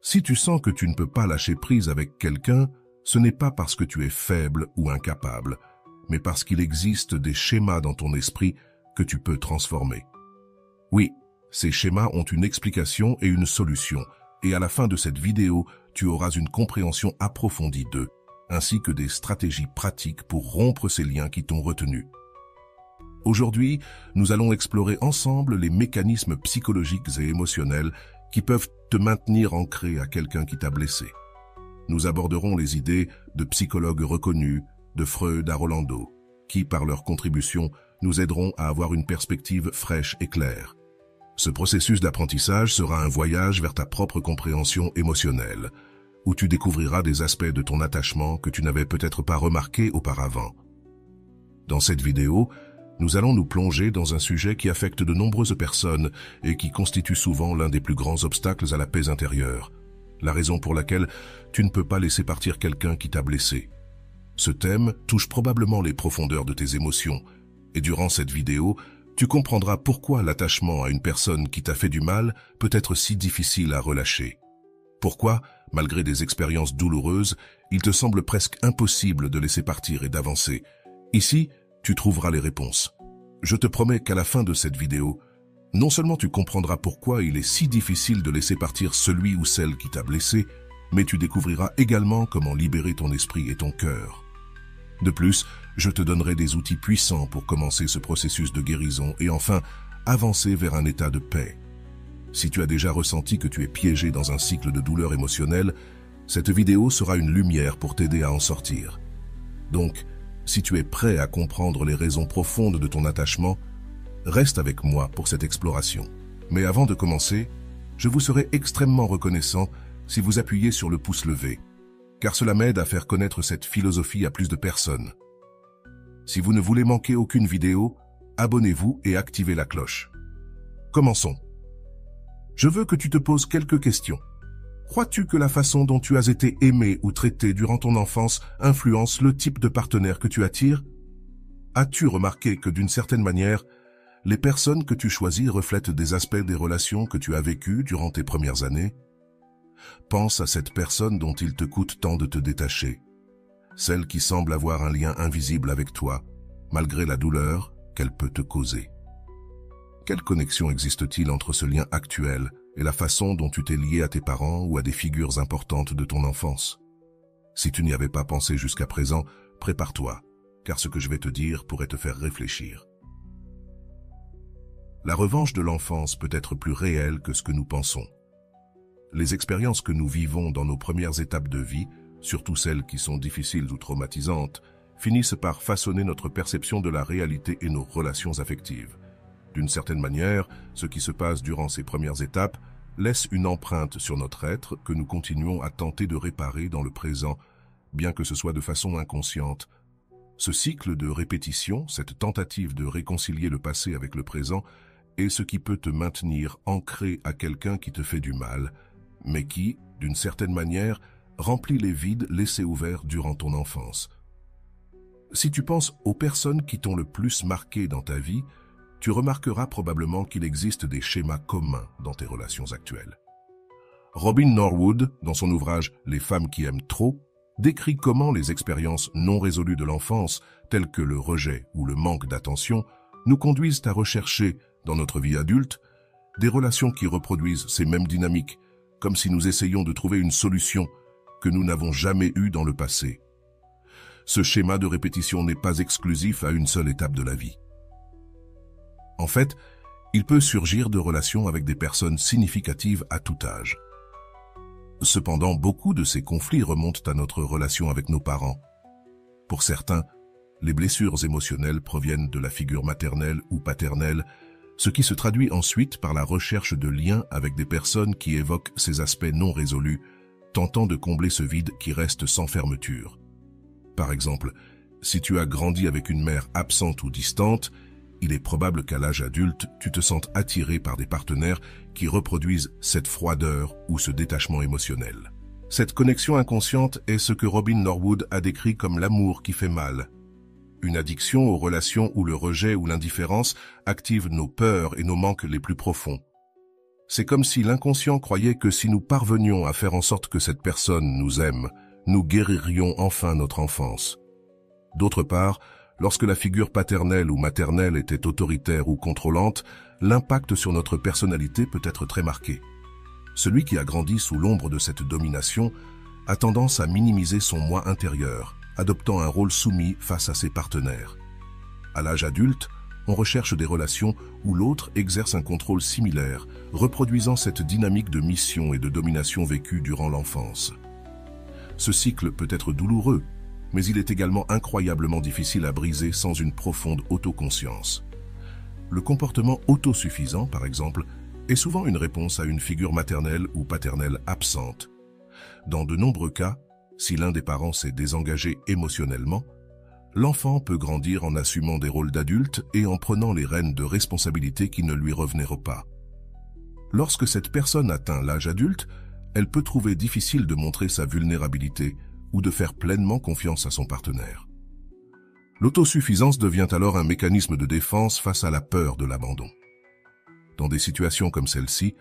Si tu sens que tu ne peux pas lâcher prise avec quelqu'un, ce n'est pas parce que tu es faible ou incapable, mais parce qu'il existe des schémas dans ton esprit que tu peux transformer. Oui, ces schémas ont une explication et une solution, et à la fin de cette vidéo, tu auras une compréhension approfondie d'eux, ainsi que des stratégies pratiques pour rompre ces liens qui t'ont retenu. Aujourd'hui, nous allons explorer ensemble les mécanismes psychologiques et émotionnels qui peuvent te maintenir ancré à quelqu'un qui t'a blessé. Nous aborderons les idées de psychologues reconnus, de Freud à Rolando, qui, par leur contribution, nous aideront à avoir une perspective fraîche et claire. Ce processus d'apprentissage sera un voyage vers ta propre compréhension émotionnelle, où tu découvriras des aspects de ton attachement que tu n'avais peut-être pas remarqués auparavant. Dans cette vidéo, nous allons nous plonger dans un sujet qui affecte de nombreuses personnes et qui constitue souvent l'un des plus grands obstacles à la paix intérieure, la raison pour laquelle tu ne peux pas laisser partir quelqu'un qui t'a blessé. Ce thème touche probablement les profondeurs de tes émotions, et durant cette vidéo, tu comprendras pourquoi l'attachement à une personne qui t'a fait du mal peut être si difficile à relâcher. Pourquoi, malgré des expériences douloureuses, il te semble presque impossible de laisser partir et d'avancer. Ici, tu trouveras les réponses. Je te promets qu'à la fin de cette vidéo, non seulement tu comprendras pourquoi il est si difficile de laisser partir celui ou celle qui t'a blessé, mais tu découvriras également comment libérer ton esprit et ton cœur. De plus, je te donnerai des outils puissants pour commencer ce processus de guérison et enfin avancer vers un état de paix. Si tu as déjà ressenti que tu es piégé dans un cycle de douleur émotionnelle, cette vidéo sera une lumière pour t'aider à en sortir. Donc, si tu es prêt à comprendre les raisons profondes de ton attachement, reste avec moi pour cette exploration. Mais avant de commencer, je vous serai extrêmement reconnaissant si vous appuyez sur le pouce levé, car cela m'aide à faire connaître cette philosophie à plus de personnes. Si vous ne voulez manquer aucune vidéo, abonnez-vous et activez la cloche. Commençons. Je veux que tu te poses quelques questions. Crois-tu que la façon dont tu as été aimé ou traité durant ton enfance influence le type de partenaire que tu attires? As-tu remarqué que d'une certaine manière, les personnes que tu choisis reflètent des aspects des relations que tu as vécues durant tes premières années? Pense à cette personne dont il te coûte tant de te détacher, celle qui semble avoir un lien invisible avec toi, malgré la douleur qu'elle peut te causer. Quelle connexion existe-t-il entre ce lien actuel et la façon dont tu t'es lié à tes parents ou à des figures importantes de ton enfance? Si tu n'y avais pas pensé jusqu'à présent, prépare-toi, car ce que je vais te dire pourrait te faire réfléchir. La revanche de l'enfance peut être plus réelle que ce que nous pensons. Les expériences que nous vivons dans nos premières étapes de vie, surtout celles qui sont difficiles ou traumatisantes, finissent par façonner notre perception de la réalité et nos relations affectives. D'une certaine manière, ce qui se passe durant ces premières étapes laisse une empreinte sur notre être que nous continuons à tenter de réparer dans le présent, bien que ce soit de façon inconsciente. Ce cycle de répétition, cette tentative de réconcilier le passé avec le présent, est ce qui peut te maintenir ancré à quelqu'un qui te fait du mal, mais qui, d'une certaine manière, remplit les vides laissés ouverts durant ton enfance. Si tu penses aux personnes qui t'ont le plus marqué dans ta vie, tu remarqueras probablement qu'il existe des schémas communs dans tes relations actuelles. Robin Norwood, dans son ouvrage « Les femmes qui aiment trop », décrit comment les expériences non résolues de l'enfance, telles que le rejet ou le manque d'attention, nous conduisent à rechercher, dans notre vie adulte, des relations qui reproduisent ces mêmes dynamiques, comme si nous essayions de trouver une solution que nous n'avons jamais eue dans le passé. Ce schéma de répétition n'est pas exclusif à une seule étape de la vie. En fait, il peut surgir de relations avec des personnes significatives à tout âge. Cependant, beaucoup de ces conflits remontent à notre relation avec nos parents. Pour certains, les blessures émotionnelles proviennent de la figure maternelle ou paternelle, ce qui se traduit ensuite par la recherche de liens avec des personnes qui évoquent ces aspects non résolus, tentant de combler ce vide qui reste sans fermeture. Par exemple, si tu as grandi avec une mère absente ou distante, il est probable qu'à l'âge adulte, tu te sentes attiré par des partenaires qui reproduisent cette froideur ou ce détachement émotionnel. Cette connexion inconsciente est ce que Robin Norwood a décrit comme l'amour qui fait mal. Une addiction aux relations où le rejet ou l'indifférence active nos peurs et nos manques les plus profonds. C'est comme si l'inconscient croyait que si nous parvenions à faire en sorte que cette personne nous aime, nous guéririons enfin notre enfance. D'autre part, lorsque la figure paternelle ou maternelle était autoritaire ou contrôlante, l'impact sur notre personnalité peut être très marqué. Celui qui a grandi sous l'ombre de cette domination a tendance à minimiser son moi intérieur, adoptant un rôle soumis face à ses partenaires. À l'âge adulte, on recherche des relations où l'autre exerce un contrôle similaire, reproduisant cette dynamique de mission et de domination vécue durant l'enfance. Ce cycle peut être douloureux, mais il est également incroyablement difficile à briser sans une profonde autoconscience. Le comportement autosuffisant, par exemple, est souvent une réponse à une figure maternelle ou paternelle absente. Dans de nombreux cas, si l'un des parents s'est désengagé émotionnellement, l'enfant peut grandir en assumant des rôles d'adulte et en prenant les rênes de responsabilité qui ne lui revenaient pas. Lorsque cette personne atteint l'âge adulte, elle peut trouver difficile de montrer sa vulnérabilité ou de faire pleinement confiance à son partenaire. L'autosuffisance devient alors un mécanisme de défense face à la peur de l'abandon. Dans des situations comme celle-ci,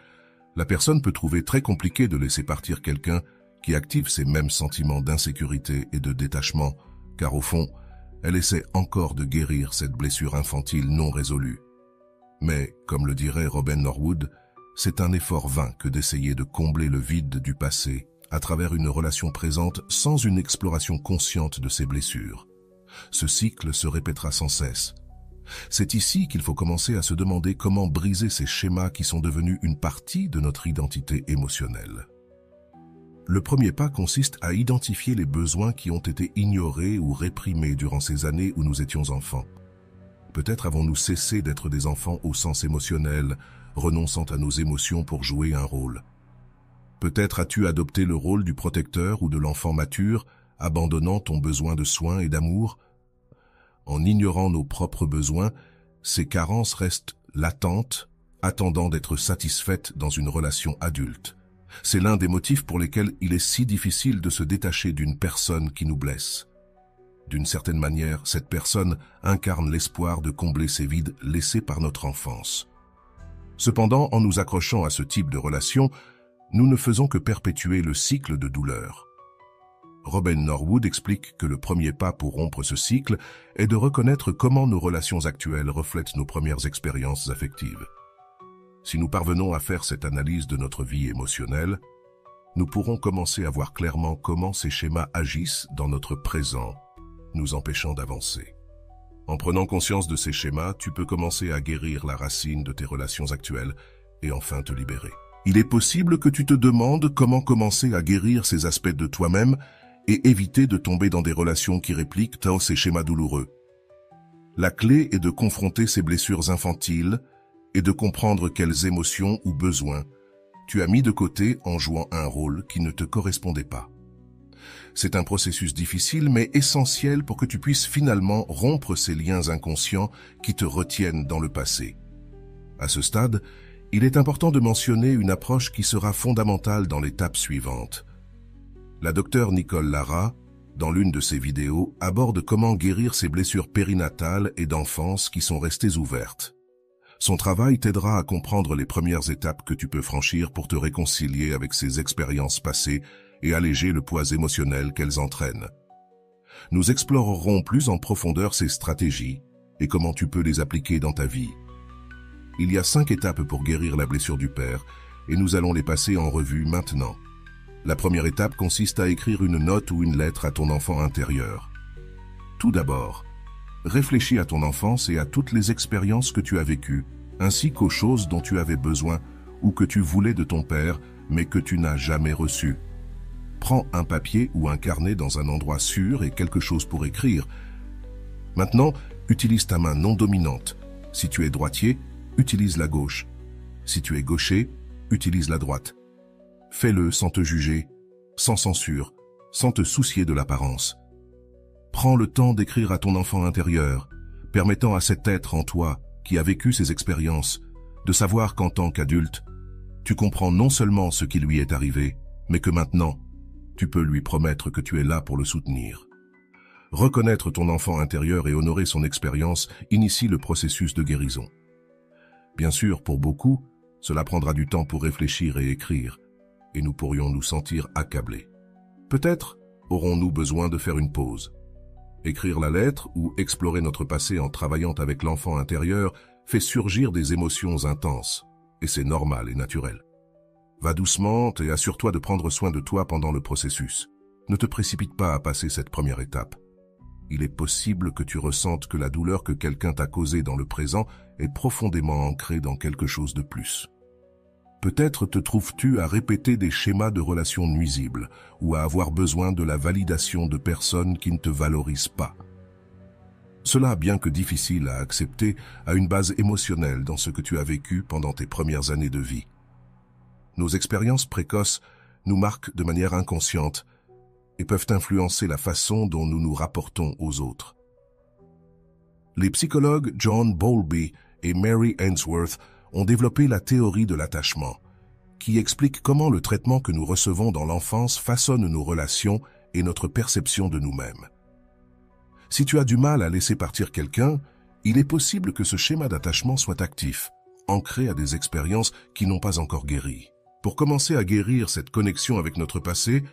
la personne peut trouver très compliqué de laisser partir quelqu'un qui active ces mêmes sentiments d'insécurité et de détachement, car au fond, elle essaie encore de guérir cette blessure infantile non résolue. Mais, comme le dirait Robin Norwood, c'est un effort vain que d'essayer de combler le vide du passé à travers une relation présente sans une exploration consciente de ses blessures. Ce cycle se répétera sans cesse. C'est ici qu'il faut commencer à se demander comment briser ces schémas qui sont devenus une partie de notre identité émotionnelle. Le premier pas consiste à identifier les besoins qui ont été ignorés ou réprimés durant ces années où nous étions enfants. Peut-être avons-nous cessé d'être des enfants au sens émotionnel, renonçant à nos émotions pour jouer un rôle. Peut-être as-tu adopté le rôle du protecteur ou de l'enfant mature, abandonnant ton besoin de soins et d'amour. En ignorant nos propres besoins, ces carences restent latentes, attendant d'être satisfaites dans une relation adulte. C'est l'un des motifs pour lesquels il est si difficile de se détacher d'une personne qui nous blesse. D'une certaine manière, cette personne incarne l'espoir de combler ces vides laissés par notre enfance. Cependant, en nous accrochant à ce type de relation, nous ne faisons que perpétuer le cycle de douleur. Robin Norwood explique que le premier pas pour rompre ce cycle est de reconnaître comment nos relations actuelles reflètent nos premières expériences affectives. Si nous parvenons à faire cette analyse de notre vie émotionnelle, nous pourrons commencer à voir clairement comment ces schémas agissent dans notre présent, nous empêchant d'avancer. En prenant conscience de ces schémas, tu peux commencer à guérir la racine de tes relations actuelles et enfin te libérer. Il est possible que tu te demandes comment commencer à guérir ces aspects de toi-même et éviter de tomber dans des relations qui répliquent ces schémas douloureux. La clé est de confronter ces blessures infantiles et de comprendre quelles émotions ou besoins tu as mis de côté en jouant un rôle qui ne te correspondait pas. C'est un processus difficile mais essentiel pour que tu puisses finalement rompre ces liens inconscients qui te retiennent dans le passé. À ce stade, il est important de mentionner une approche qui sera fondamentale dans l'étape suivante. La docteure Nicole Lara, dans l'une de ses vidéos, aborde comment guérir ces blessures périnatales et d'enfance qui sont restées ouvertes. Son travail t'aidera à comprendre les premières étapes que tu peux franchir pour te réconcilier avec ces expériences passées et alléger le poids émotionnel qu'elles entraînent. Nous explorerons plus en profondeur ces stratégies et comment tu peux les appliquer dans ta vie. Il y a 5 étapes pour guérir la blessure du père et nous allons les passer en revue maintenant. La première étape consiste à écrire une note ou une lettre à ton enfant intérieur. Tout d'abord, réfléchis à ton enfance et à toutes les expériences que tu as vécues, ainsi qu'aux choses dont tu avais besoin ou que tu voulais de ton père, mais que tu n'as jamais reçues. Prends un papier ou un carnet dans un endroit sûr et quelque chose pour écrire. Maintenant, utilise ta main non dominante. Si tu es droitier, utilise la gauche. Si tu es gaucher, utilise la droite. Fais-le sans te juger, sans censure, sans te soucier de l'apparence. Prends le temps d'écrire à ton enfant intérieur, permettant à cet être en toi, qui a vécu ces expériences, de savoir qu'en tant qu'adulte, tu comprends non seulement ce qui lui est arrivé, mais que maintenant, tu peux lui promettre que tu es là pour le soutenir. Reconnaître ton enfant intérieur et honorer son expérience initie le processus de guérison. Bien sûr, pour beaucoup, Cela prendra du temps pour réfléchir et écrire, et nous pourrions nous sentir accablés. Peut-être aurons-nous besoin de faire une pause. Écrire la lettre ou explorer notre passé en travaillant avec l'enfant intérieur fait surgir des émotions intenses, et c'est normal et naturel. Va doucement et assure-toi de prendre soin de toi pendant le processus. Ne te précipite pas à passer cette première étape. Il est possible que tu ressentes que la douleur que quelqu'un t'a causée dans le présent est profondément ancrée dans quelque chose de plus. Peut-être te trouves-tu à répéter des schémas de relations nuisibles ou à avoir besoin de la validation de personnes qui ne te valorisent pas. Cela, bien que difficile à accepter, a une base émotionnelle dans ce que tu as vécu pendant tes premières années de vie. Nos expériences précoces nous marquent de manière inconsciente et peuvent influencer la façon dont nous nous rapportons aux autres. Les psychologues John Bowlby et Mary Ainsworth ont développé la théorie de l'attachement, qui explique comment le traitement que nous recevons dans l'enfance façonne nos relations et notre perception de nous-mêmes. Si tu as du mal à laisser partir quelqu'un, il est possible que ce schéma d'attachement soit actif, ancré à des expériences qui n'ont pas encore guéri. Pour commencer à guérir cette connexion avec notre passé,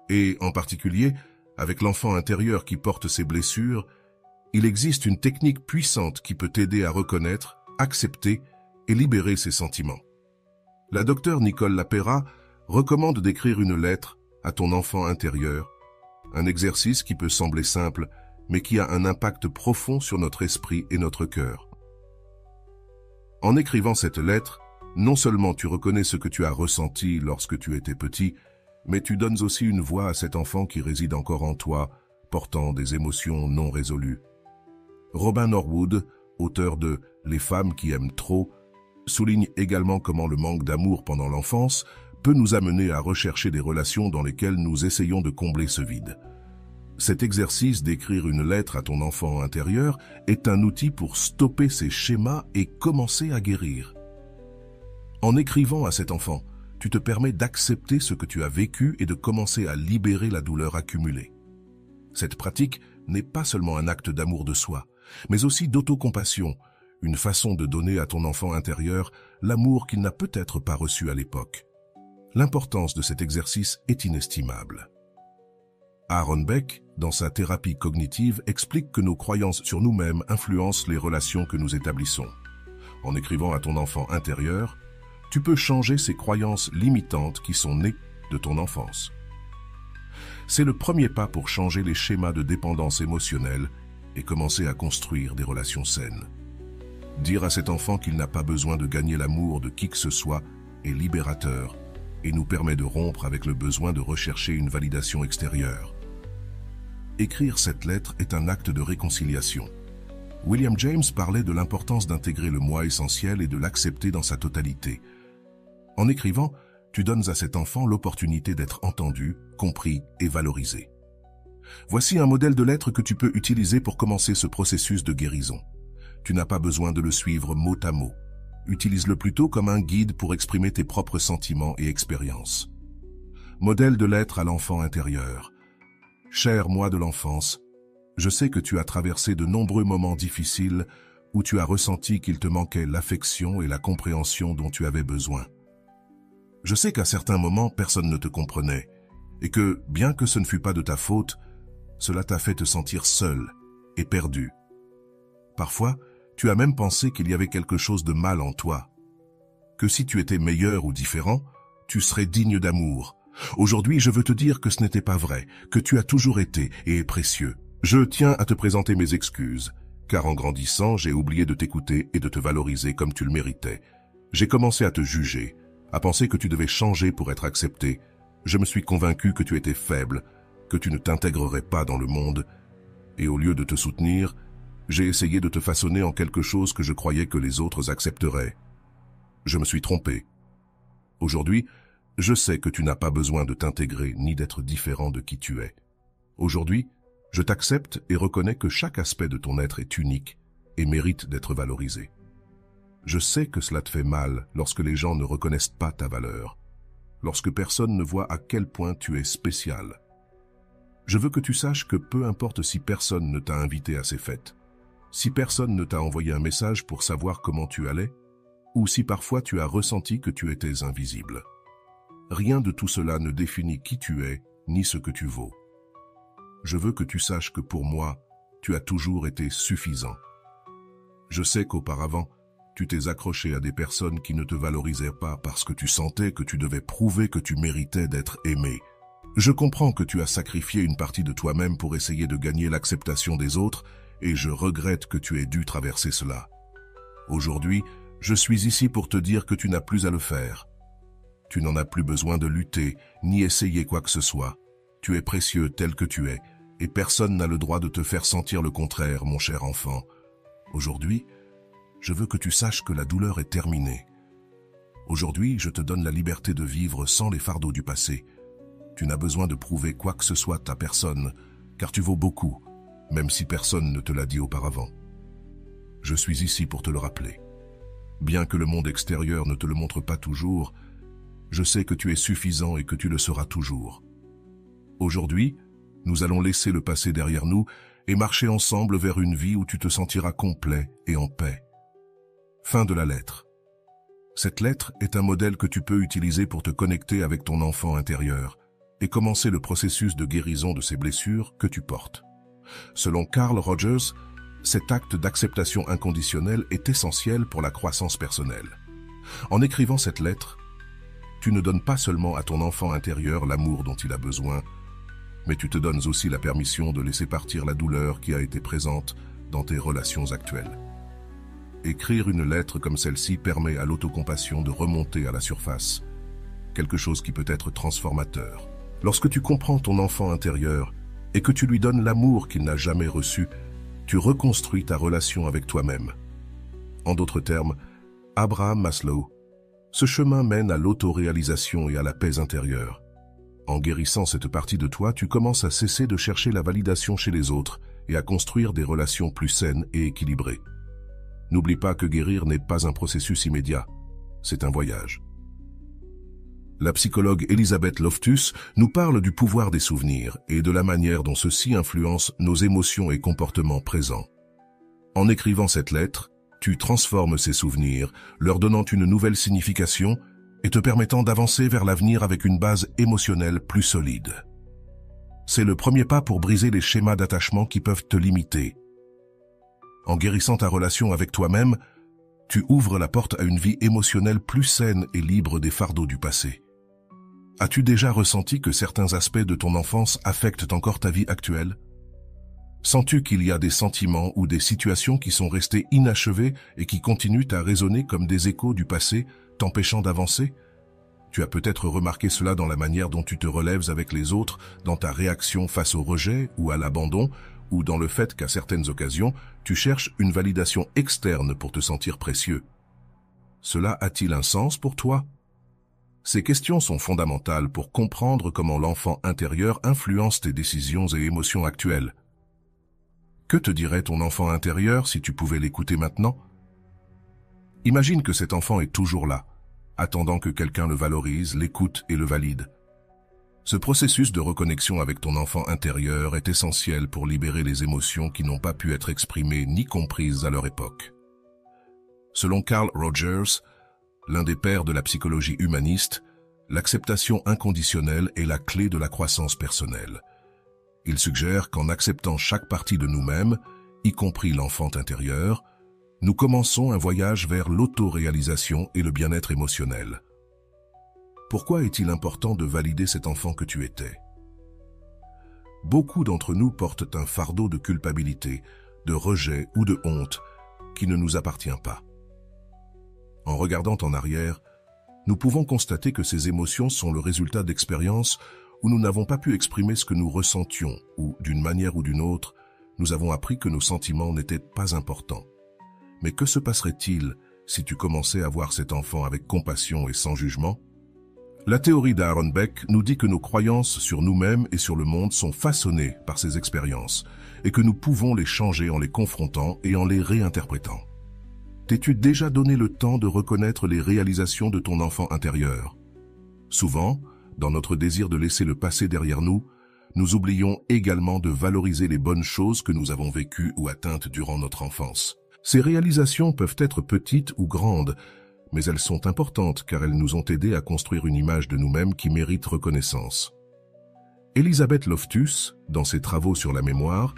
et en particulier avec l'enfant intérieur qui porte ses blessures, il existe une technique puissante qui peut t'aider à reconnaître, accepter et libérer ses sentiments. La docteure Nicole Lapera recommande d'écrire une lettre à ton enfant intérieur, un exercice qui peut sembler simple, mais qui a un impact profond sur notre esprit et notre cœur. En écrivant cette lettre, non seulement tu reconnais ce que tu as ressenti lorsque tu étais petit, mais tu donnes aussi une voix à cet enfant qui réside encore en toi, portant des émotions non résolues. Robin Norwood, auteur de « Les femmes qui aiment trop », souligne également comment le manque d'amour pendant l'enfance peut nous amener à rechercher des relations dans lesquelles nous essayons de combler ce vide. Cet exercice d'écrire une lettre à ton enfant intérieur est un outil pour stopper ces schémas et commencer à guérir. En écrivant à cet enfant, tu te permets d'accepter ce que tu as vécu et de commencer à libérer la douleur accumulée. Cette pratique n'est pas seulement un acte d'amour de soi, mais aussi d'autocompassion, une façon de donner à ton enfant intérieur l'amour qu'il n'a peut-être pas reçu à l'époque. L'importance de cet exercice est inestimable. Aaron Beck, dans sa thérapie cognitive, explique que nos croyances sur nous-mêmes influencent les relations que nous établissons. En écrivant à ton enfant intérieur, tu peux changer ces croyances limitantes qui sont nées de ton enfance. C'est le premier pas pour changer les schémas de dépendance émotionnelle et commencer à construire des relations saines. Dire à cet enfant qu'il n'a pas besoin de gagner l'amour de qui que ce soit est libérateur et nous permet de rompre avec le besoin de rechercher une validation extérieure. Écrire cette lettre est un acte de réconciliation. William James parlait de l'importance d'intégrer le moi essentiel et de l'accepter dans sa totalité. En écrivant, tu donnes à cet enfant l'opportunité d'être entendu, compris et valorisé. Voici un modèle de lettre que tu peux utiliser pour commencer ce processus de guérison. Tu n'as pas besoin de le suivre mot à mot. Utilise-le plutôt comme un guide pour exprimer tes propres sentiments et expériences. Modèle de lettre à l'enfant intérieur. Cher moi de l'enfance, je sais que tu as traversé de nombreux moments difficiles où tu as ressenti qu'il te manquait l'affection et la compréhension dont tu avais besoin. Je sais qu'à certains moments, personne ne te comprenait et que, bien que ce ne fût pas de ta faute, cela t'a fait te sentir seul et perdu. Parfois, tu as même pensé qu'il y avait quelque chose de mal en toi, que si tu étais meilleur ou différent, tu serais digne d'amour. Aujourd'hui, je veux te dire que ce n'était pas vrai, que tu as toujours été et es précieux. Je tiens à te présenter mes excuses, car en grandissant, j'ai oublié de t'écouter et de te valoriser comme tu le méritais. J'ai commencé à te juger, à penser que tu devais changer pour être accepté. Je me suis convaincu que tu étais faible, que tu ne t'intégrerais pas dans le monde, et au lieu de te soutenir, j'ai essayé de te façonner en quelque chose que je croyais que les autres accepteraient. Je me suis trompé. Aujourd'hui, je sais que tu n'as pas besoin de t'intégrer ni d'être différent de qui tu es. Aujourd'hui, je t'accepte et reconnais que chaque aspect de ton être est unique et mérite d'être valorisé. Je sais que cela te fait mal lorsque les gens ne reconnaissent pas ta valeur, lorsque personne ne voit à quel point tu es spécial. Je veux que tu saches que peu importe si personne ne t'a invité à ces fêtes, si personne ne t'a envoyé un message pour savoir comment tu allais, ou si parfois tu as ressenti que tu étais invisible. Rien de tout cela ne définit qui tu es, ni ce que tu vaux. Je veux que tu saches que pour moi, tu as toujours été suffisant. Je sais qu'auparavant, tu t'es accroché à des personnes qui ne te valorisaient pas parce que tu sentais que tu devais prouver que tu méritais d'être aimé. Je comprends que tu as sacrifié une partie de toi-même pour essayer de gagner l'acceptation des autres et je regrette que tu aies dû traverser cela. Aujourd'hui, je suis ici pour te dire que tu n'as plus à le faire. Tu n'en as plus besoin de lutter, ni essayer quoi que ce soit. Tu es précieux tel que tu es, et personne n'a le droit de te faire sentir le contraire, mon cher enfant. Aujourd'hui, je veux que tu saches que la douleur est terminée. Aujourd'hui, je te donne la liberté de vivre sans les fardeaux du passé. Tu n'as besoin de prouver quoi que ce soit à personne, car tu vaux beaucoup, même si personne ne te l'a dit auparavant. Je suis ici pour te le rappeler. Bien que le monde extérieur ne te le montre pas toujours, je sais que tu es suffisant et que tu le seras toujours. Aujourd'hui, nous allons laisser le passé derrière nous et marcher ensemble vers une vie où tu te sentiras complet et en paix. Fin de la lettre. Cette lettre est un modèle que tu peux utiliser pour te connecter avec ton enfant intérieur et commencer le processus de guérison de ces blessures que tu portes. Selon Carl Rogers, cet acte d'acceptation inconditionnelle est essentiel pour la croissance personnelle. En écrivant cette lettre, tu ne donnes pas seulement à ton enfant intérieur l'amour dont il a besoin, mais tu te donnes aussi la permission de laisser partir la douleur qui a été présente dans tes relations actuelles. Écrire une lettre comme celle-ci permet à l'autocompassion de remonter à la surface, quelque chose qui peut être transformateur. Lorsque tu comprends ton enfant intérieur et que tu lui donnes l'amour qu'il n'a jamais reçu, tu reconstruis ta relation avec toi-même. En d'autres termes, Abraham Maslow, ce chemin mène à l'autoréalisation et à la paix intérieure. En guérissant cette partie de toi, tu commences à cesser de chercher la validation chez les autres et à construire des relations plus saines et équilibrées. N'oublie pas que guérir n'est pas un processus immédiat, c'est un voyage. La psychologue Elizabeth Loftus nous parle du pouvoir des souvenirs et de la manière dont ceux-ci influencent nos émotions et comportements présents. En écrivant cette lettre, tu transformes ces souvenirs, leur donnant une nouvelle signification et te permettant d'avancer vers l'avenir avec une base émotionnelle plus solide. C'est le premier pas pour briser les schémas d'attachement qui peuvent te limiter. En guérissant ta relation avec toi-même, tu ouvres la porte à une vie émotionnelle plus saine et libre des fardeaux du passé. As-tu déjà ressenti que certains aspects de ton enfance affectent encore ta vie actuelle? Sens-tu qu'il y a des sentiments ou des situations qui sont restés inachevés et qui continuent à résonner comme des échos du passé, t'empêchant d'avancer? Tu as peut-être remarqué cela dans la manière dont tu te relèves avec les autres, dans ta réaction face au rejet ou à l'abandon, ou dans le fait qu'à certaines occasions, tu cherches une validation externe pour te sentir précieux. Cela a-t-il un sens pour toi? Ces questions sont fondamentales pour comprendre comment l'enfant intérieur influence tes décisions et émotions actuelles. Que te dirait ton enfant intérieur si tu pouvais l'écouter maintenant? Imagine que cet enfant est toujours là, attendant que quelqu'un le valorise, l'écoute et le valide. Ce processus de reconnexion avec ton enfant intérieur est essentiel pour libérer les émotions qui n'ont pas pu être exprimées ni comprises à leur époque. Selon Carl Rogers, l'un des pères de la psychologie humaniste, l'acceptation inconditionnelle est la clé de la croissance personnelle. Il suggère qu'en acceptant chaque partie de nous-mêmes, y compris l'enfant intérieur, nous commençons un voyage vers l'autoréalisation et le bien-être émotionnel. Pourquoi est-il important de valider cet enfant que tu étais? Beaucoup d'entre nous portent un fardeau de culpabilité, de rejet ou de honte qui ne nous appartient pas. En regardant en arrière, nous pouvons constater que ces émotions sont le résultat d'expériences où nous n'avons pas pu exprimer ce que nous ressentions ou, d'une manière ou d'une autre, nous avons appris que nos sentiments n'étaient pas importants. Mais que se passerait-il si tu commençais à voir cet enfant avec compassion et sans jugement? La théorie d'Aaron Beck nous dit que nos croyances sur nous-mêmes et sur le monde sont façonnées par ces expériences et que nous pouvons les changer en les confrontant et en les réinterprétant. T'es-tu déjà donné le temps de reconnaître les réalisations de ton enfant intérieur? Souvent, dans notre désir de laisser le passé derrière nous, nous oublions également de valoriser les bonnes choses que nous avons vécues ou atteintes durant notre enfance. Ces réalisations peuvent être petites ou grandes, mais elles sont importantes car elles nous ont aidés à construire une image de nous-mêmes qui mérite reconnaissance. Elisabeth Loftus, dans ses travaux sur la mémoire,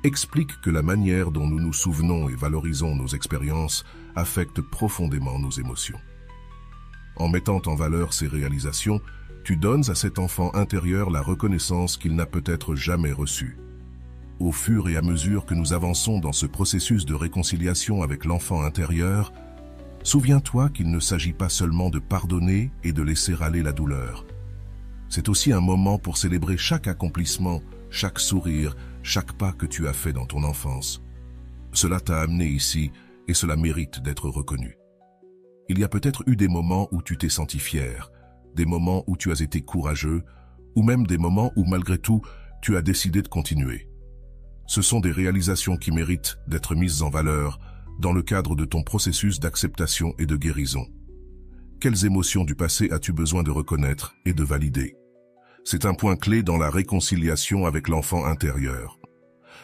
explique que la manière dont nous nous souvenons et valorisons nos expériences affecte profondément nos émotions. En mettant en valeur ces réalisations, tu donnes à cet enfant intérieur la reconnaissance qu'il n'a peut-être jamais reçue. Au fur et à mesure que nous avançons dans ce processus de réconciliation avec l'enfant intérieur, souviens-toi qu'il ne s'agit pas seulement de pardonner et de laisser aller la douleur. C'est aussi un moment pour célébrer chaque accomplissement, chaque sourire, chaque pas que tu as fait dans ton enfance. Cela t'a amené ici et cela mérite d'être reconnu. Il y a peut-être eu des moments où tu t'es senti fier, des moments où tu as été courageux, ou même des moments où malgré tout, tu as décidé de continuer. Ce sont des réalisations qui méritent d'être mises en valeur dans le cadre de ton processus d'acceptation et de guérison. Quelles émotions du passé as-tu besoin de reconnaître et de valider? C'est un point clé dans la réconciliation avec l'enfant intérieur.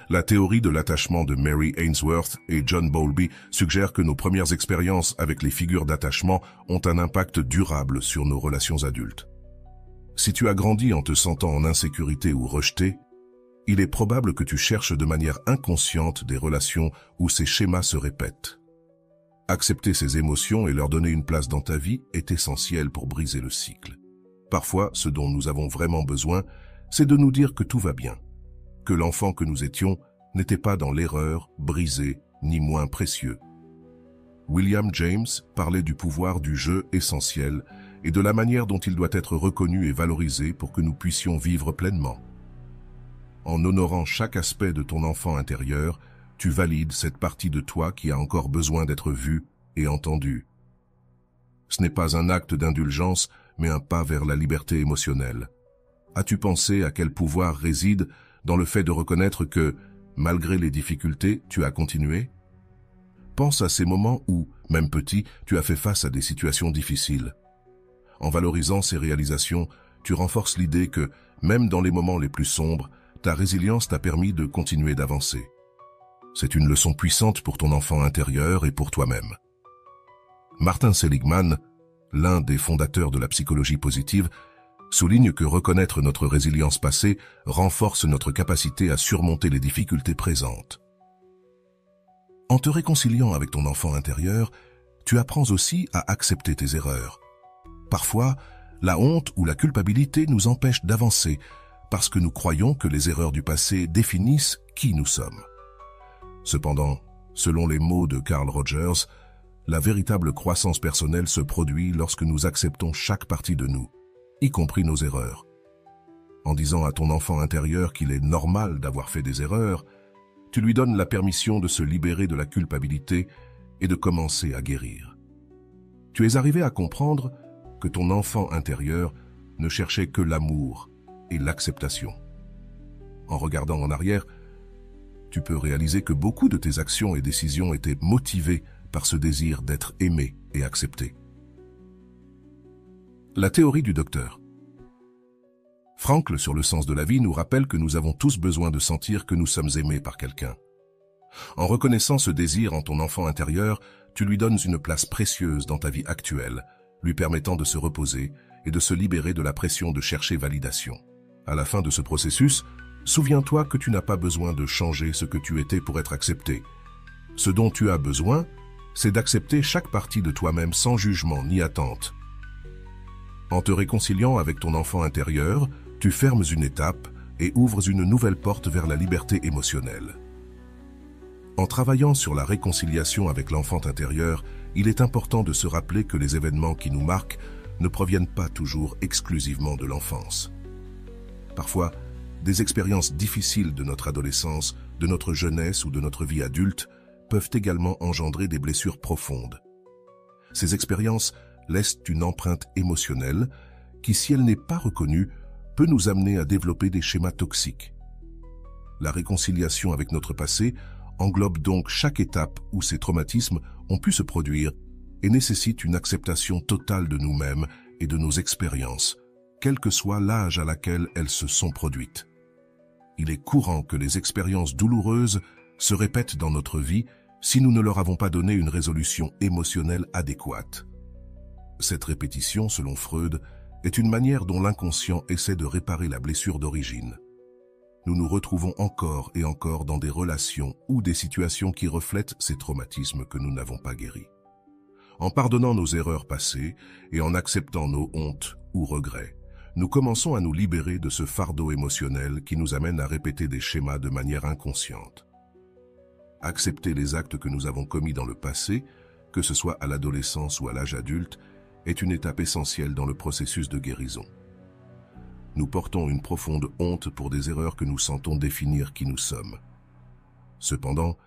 La théorie de l'attachement de Mary Ainsworth et John Bowlby suggère que nos premières expériences avec les figures d'attachement ont un impact durable sur nos relations adultes. Si tu as grandi en te sentant en insécurité ou rejeté, il est probable que tu cherches de manière inconsciente des relations où ces schémas se répètent. Accepter ces émotions et leur donner une place dans ta vie est essentiel pour briser le cycle. Parfois, ce dont nous avons vraiment besoin, c'est de nous dire que tout va bien, que l'enfant que nous étions n'était pas dans l'erreur, brisé, ni moins précieux. William James parlait du pouvoir du jeu essentiel et de la manière dont il doit être reconnu et valorisé pour que nous puissions vivre pleinement. En honorant chaque aspect de ton enfant intérieur, tu valides cette partie de toi qui a encore besoin d'être vue et entendue. Ce n'est pas un acte d'indulgence, mais un pas vers la liberté émotionnelle. As-tu pensé à quel pouvoir réside dans le fait de reconnaître que, malgré les difficultés, tu as continué? Pense à ces moments où, même petit, tu as fait face à des situations difficiles. En valorisant ces réalisations, tu renforces l'idée que, même dans les moments les plus sombres, ta résilience t'a permis de continuer d'avancer. C'est une leçon puissante pour ton enfant intérieur et pour toi-même. Martin Seligman, l'un des fondateurs de la psychologie positive, souligne que reconnaître notre résilience passée renforce notre capacité à surmonter les difficultés présentes. En te réconciliant avec ton enfant intérieur, tu apprends aussi à accepter tes erreurs. Parfois, la honte ou la culpabilité nous empêchent d'avancer parce que nous croyons que les erreurs du passé définissent qui nous sommes. Cependant, selon les mots de Carl Rogers, la véritable croissance personnelle se produit lorsque nous acceptons chaque partie de nous, y compris nos erreurs. En disant à ton enfant intérieur qu'il est normal d'avoir fait des erreurs, tu lui donnes la permission de se libérer de la culpabilité et de commencer à guérir. Tu es arrivé à comprendre que ton enfant intérieur ne cherchait que l'amour et l'acceptation. En regardant en arrière, tu peux réaliser que beaucoup de tes actions et décisions étaient motivées par ce désir d'être aimé et accepté. La théorie du docteur. Frankl, sur le sens de la vie, nous rappelle que nous avons tous besoin de sentir que nous sommes aimés par quelqu'un. En reconnaissant ce désir en ton enfant intérieur, tu lui donnes une place précieuse dans ta vie actuelle, lui permettant de se reposer et de se libérer de la pression de chercher validation. À la fin de ce processus, souviens-toi que tu n'as pas besoin de changer ce que tu étais pour être accepté. Ce dont tu as besoin, c'est d'accepter chaque partie de toi-même sans jugement ni attente. En te réconciliant avec ton enfant intérieur, tu fermes une étape et ouvres une nouvelle porte vers la liberté émotionnelle. En travaillant sur la réconciliation avec l'enfant intérieur, il est important de se rappeler que les événements qui nous marquent ne proviennent pas toujours exclusivement de l'enfance. Parfois, des expériences difficiles de notre adolescence, de notre jeunesse ou de notre vie adulte peuvent également engendrer des blessures profondes. Ces expériences laissent une empreinte émotionnelle qui, si elle n'est pas reconnue, peut nous amener à développer des schémas toxiques. La réconciliation avec notre passé englobe donc chaque étape où ces traumatismes ont pu se produire et nécessite une acceptation totale de nous-mêmes et de nos expériences, quel que soit l'âge à laquelle elles se sont produites. Il est courant que les expériences douloureuses se répètent dans notre vie si nous ne leur avons pas donné une résolution émotionnelle adéquate. Cette répétition, selon Freud, est une manière dont l'inconscient essaie de réparer la blessure d'origine. Nous nous retrouvons encore et encore dans des relations ou des situations qui reflètent ces traumatismes que nous n'avons pas guéris. En pardonnant nos erreurs passées et en acceptant nos hontes ou regrets, nous commençons à nous libérer de ce fardeau émotionnel qui nous amène à répéter des schémas de manière inconsciente. Accepter les actes que nous avons commis dans le passé, que ce soit à l'adolescence ou à l'âge adulte, est une étape essentielle dans le processus de guérison. Nous portons une profonde honte pour des erreurs que nous sentons définir qui nous sommes. Cependant,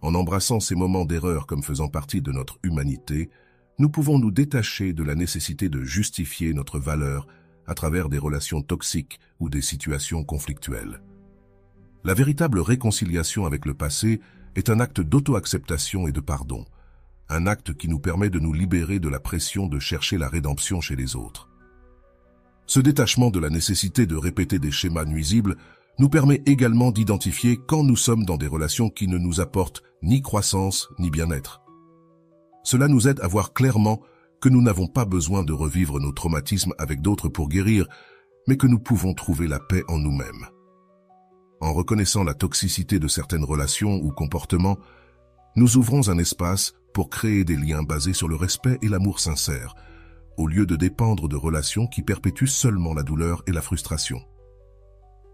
en embrassant ces moments d'erreur comme faisant partie de notre humanité, nous pouvons nous détacher de la nécessité de justifier notre valeur à travers des relations toxiques ou des situations conflictuelles. La véritable réconciliation avec le passé est un acte d'auto-acceptation et de pardon, un acte qui nous permet de nous libérer de la pression de chercher la rédemption chez les autres. Ce détachement de la nécessité de répéter des schémas nuisibles nous permet également d'identifier quand nous sommes dans des relations qui ne nous apportent ni croissance ni bien-être. Cela nous aide à voir clairement que nous n'avons pas besoin de revivre nos traumatismes avec d'autres pour guérir, mais que nous pouvons trouver la paix en nous-mêmes. En reconnaissant la toxicité de certaines relations ou comportements, nous ouvrons un espace pour créer des liens basés sur le respect et l'amour sincère, au lieu de dépendre de relations qui perpétuent seulement la douleur et la frustration.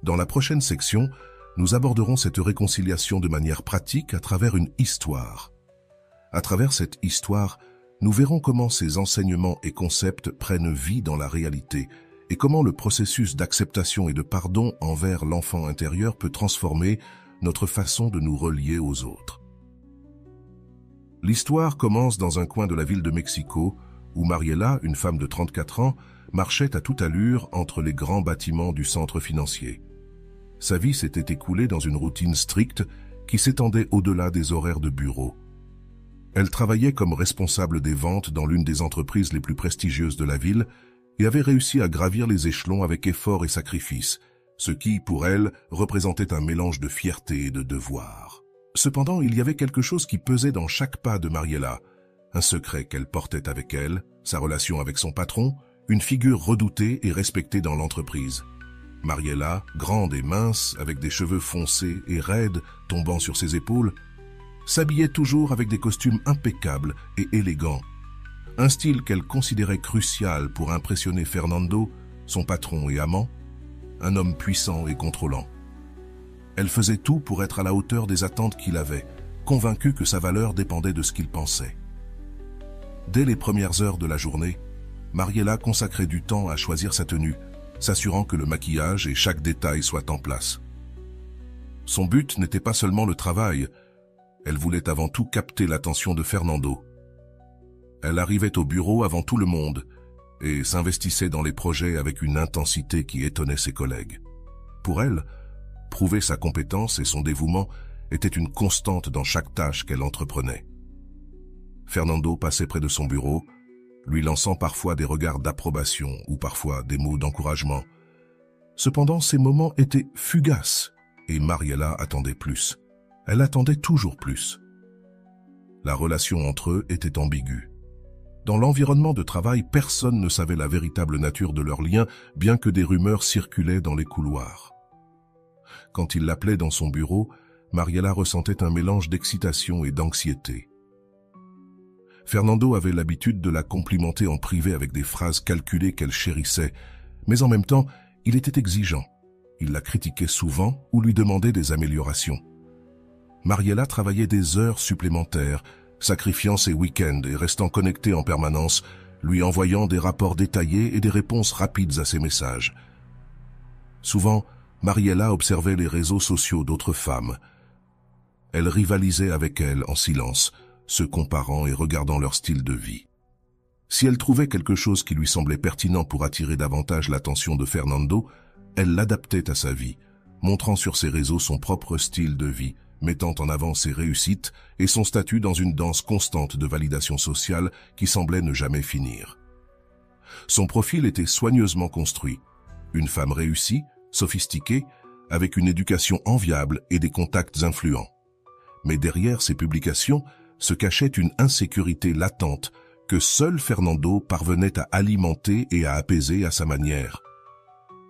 Dans la prochaine section, nous aborderons cette réconciliation de manière pratique à travers une histoire. À travers cette histoire, nous verrons comment ces enseignements et concepts prennent vie dans la réalité et comment le processus d'acceptation et de pardon envers l'enfant intérieur peut transformer notre façon de nous relier aux autres. L'histoire commence dans un coin de la ville de Mexico, où Mariela, une femme de 34 ans, marchait à toute allure entre les grands bâtiments du centre financier. Sa vie s'était écoulée dans une routine stricte qui s'étendait au-delà des horaires de bureau. Elle travaillait comme responsable des ventes dans l'une des entreprises les plus prestigieuses de la ville et avait réussi à gravir les échelons avec effort et sacrifice, ce qui, pour elle, représentait un mélange de fierté et de devoir. Cependant, il y avait quelque chose qui pesait dans chaque pas de Mariela, un secret qu'elle portait avec elle, sa relation avec son patron, une figure redoutée et respectée dans l'entreprise. Mariela, grande et mince, avec des cheveux foncés et raides tombant sur ses épaules, s'habillait toujours avec des costumes impeccables et élégants, un style qu'elle considérait crucial pour impressionner Fernando, son patron et amant, un homme puissant et contrôlant. Elle faisait tout pour être à la hauteur des attentes qu'il avait, convaincue que sa valeur dépendait de ce qu'il pensait. Dès les premières heures de la journée, Mariela consacrait du temps à choisir sa tenue, s'assurant que le maquillage et chaque détail soient en place. Son but n'était pas seulement le travail, elle voulait avant tout capter l'attention de Fernando. Elle arrivait au bureau avant tout le monde et s'investissait dans les projets avec une intensité qui étonnait ses collègues. Pour elle, prouver sa compétence et son dévouement était une constante dans chaque tâche qu'elle entreprenait. Fernando passait près de son bureau, lui lançant parfois des regards d'approbation ou parfois des mots d'encouragement. Cependant, ces moments étaient fugaces et Mariela attendait plus. Elle attendait toujours plus. La relation entre eux était ambiguë. Dans l'environnement de travail, personne ne savait la véritable nature de leur lien, bien que des rumeurs circulaient dans les couloirs. Quand il l'appelait dans son bureau, Mariela ressentait un mélange d'excitation et d'anxiété. Fernando avait l'habitude de la complimenter en privé avec des phrases calculées qu'elle chérissait, mais en même temps, il était exigeant. Il la critiquait souvent ou lui demandait des améliorations. Mariela travaillait des heures supplémentaires, sacrifiant ses week-ends et restant connectée en permanence, lui envoyant des rapports détaillés et des réponses rapides à ses messages. Souvent, Mariela observait les réseaux sociaux d'autres femmes. Elle rivalisait avec elles en silence, se comparant et regardant leur style de vie. Si elle trouvait quelque chose qui lui semblait pertinent pour attirer davantage l'attention de Fernando, elle l'adaptait à sa vie, montrant sur ses réseaux son propre style de vie, mettant en avant ses réussites et son statut dans une danse constante de validation sociale qui semblait ne jamais finir. Son profil était soigneusement construit. Une femme réussie, sophistiquée, avec une éducation enviable et des contacts influents. Mais derrière ces publications se cachait une insécurité latente, que seul Fernando parvenait à alimenter et à apaiser à sa manière.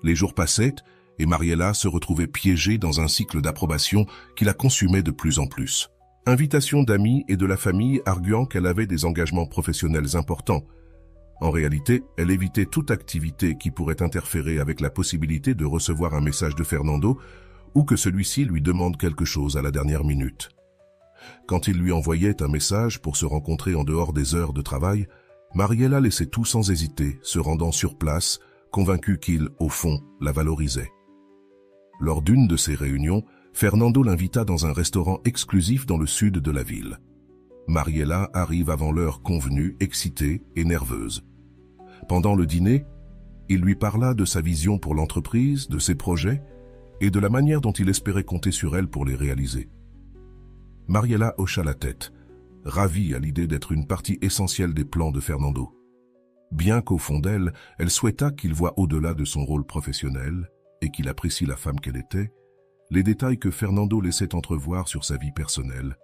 Les jours passaient et Mariela se retrouvait piégée dans un cycle d'approbation qui la consumait de plus en plus. Invitations d'amis et de la famille arguant qu'elle avait des engagements professionnels importants. En réalité, elle évitait toute activité qui pourrait interférer avec la possibilité de recevoir un message de Fernando ou que celui-ci lui demande quelque chose à la dernière minute. Quand il lui envoyait un message pour se rencontrer en dehors des heures de travail, Mariela laissait tout sans hésiter, se rendant sur place, convaincue qu'il, au fond, la valorisait. Lors d'une de ces réunions, Fernando l'invita dans un restaurant exclusif dans le sud de la ville. Mariela arrive avant l'heure convenue, excitée et nerveuse. Pendant le dîner, il lui parla de sa vision pour l'entreprise, de ses projets et de la manière dont il espérait compter sur elle pour les réaliser. Mariela hocha la tête, ravie à l'idée d'être une partie essentielle des plans de Fernando. Bien qu'au fond d'elle, elle souhaita qu'il voie au-delà de son rôle professionnel et qu'il apprécie la femme qu'elle était, les détails que Fernando laissait entrevoir sur sa vie personnelle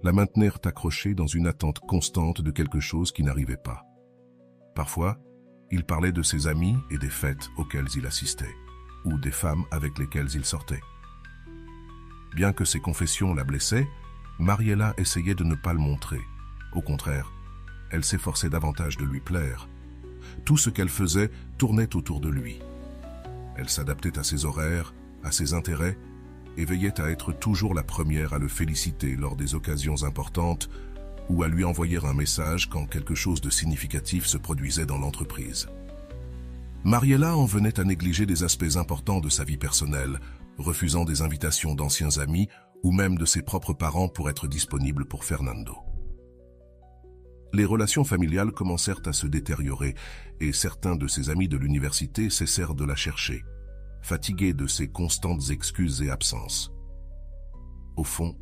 la maintenirent accrochée dans une attente constante de quelque chose qui n'arrivait pas. Parfois, il parlait de ses amis et des fêtes auxquelles il assistait, ou des femmes avec lesquelles il sortait. Bien que ses confessions la blessaient, Mariela essayait de ne pas le montrer. Au contraire, elle s'efforçait davantage de lui plaire. Tout ce qu'elle faisait tournait autour de lui. Elle s'adaptait à ses horaires, à ses intérêts, et veillait à être toujours la première à le féliciter lors des occasions importantes ou à lui envoyer un message quand quelque chose de significatif se produisait dans l'entreprise. Mariela en venait à négliger des aspects importants de sa vie personnelle, refusant des invitations d'anciens amis ou même de ses propres parents pour être disponible pour Fernando. Les relations familiales commencèrent à se détériorer et certains de ses amis de l'université cessèrent de la chercher, fatigués de ses constantes excuses et absences. Au fond,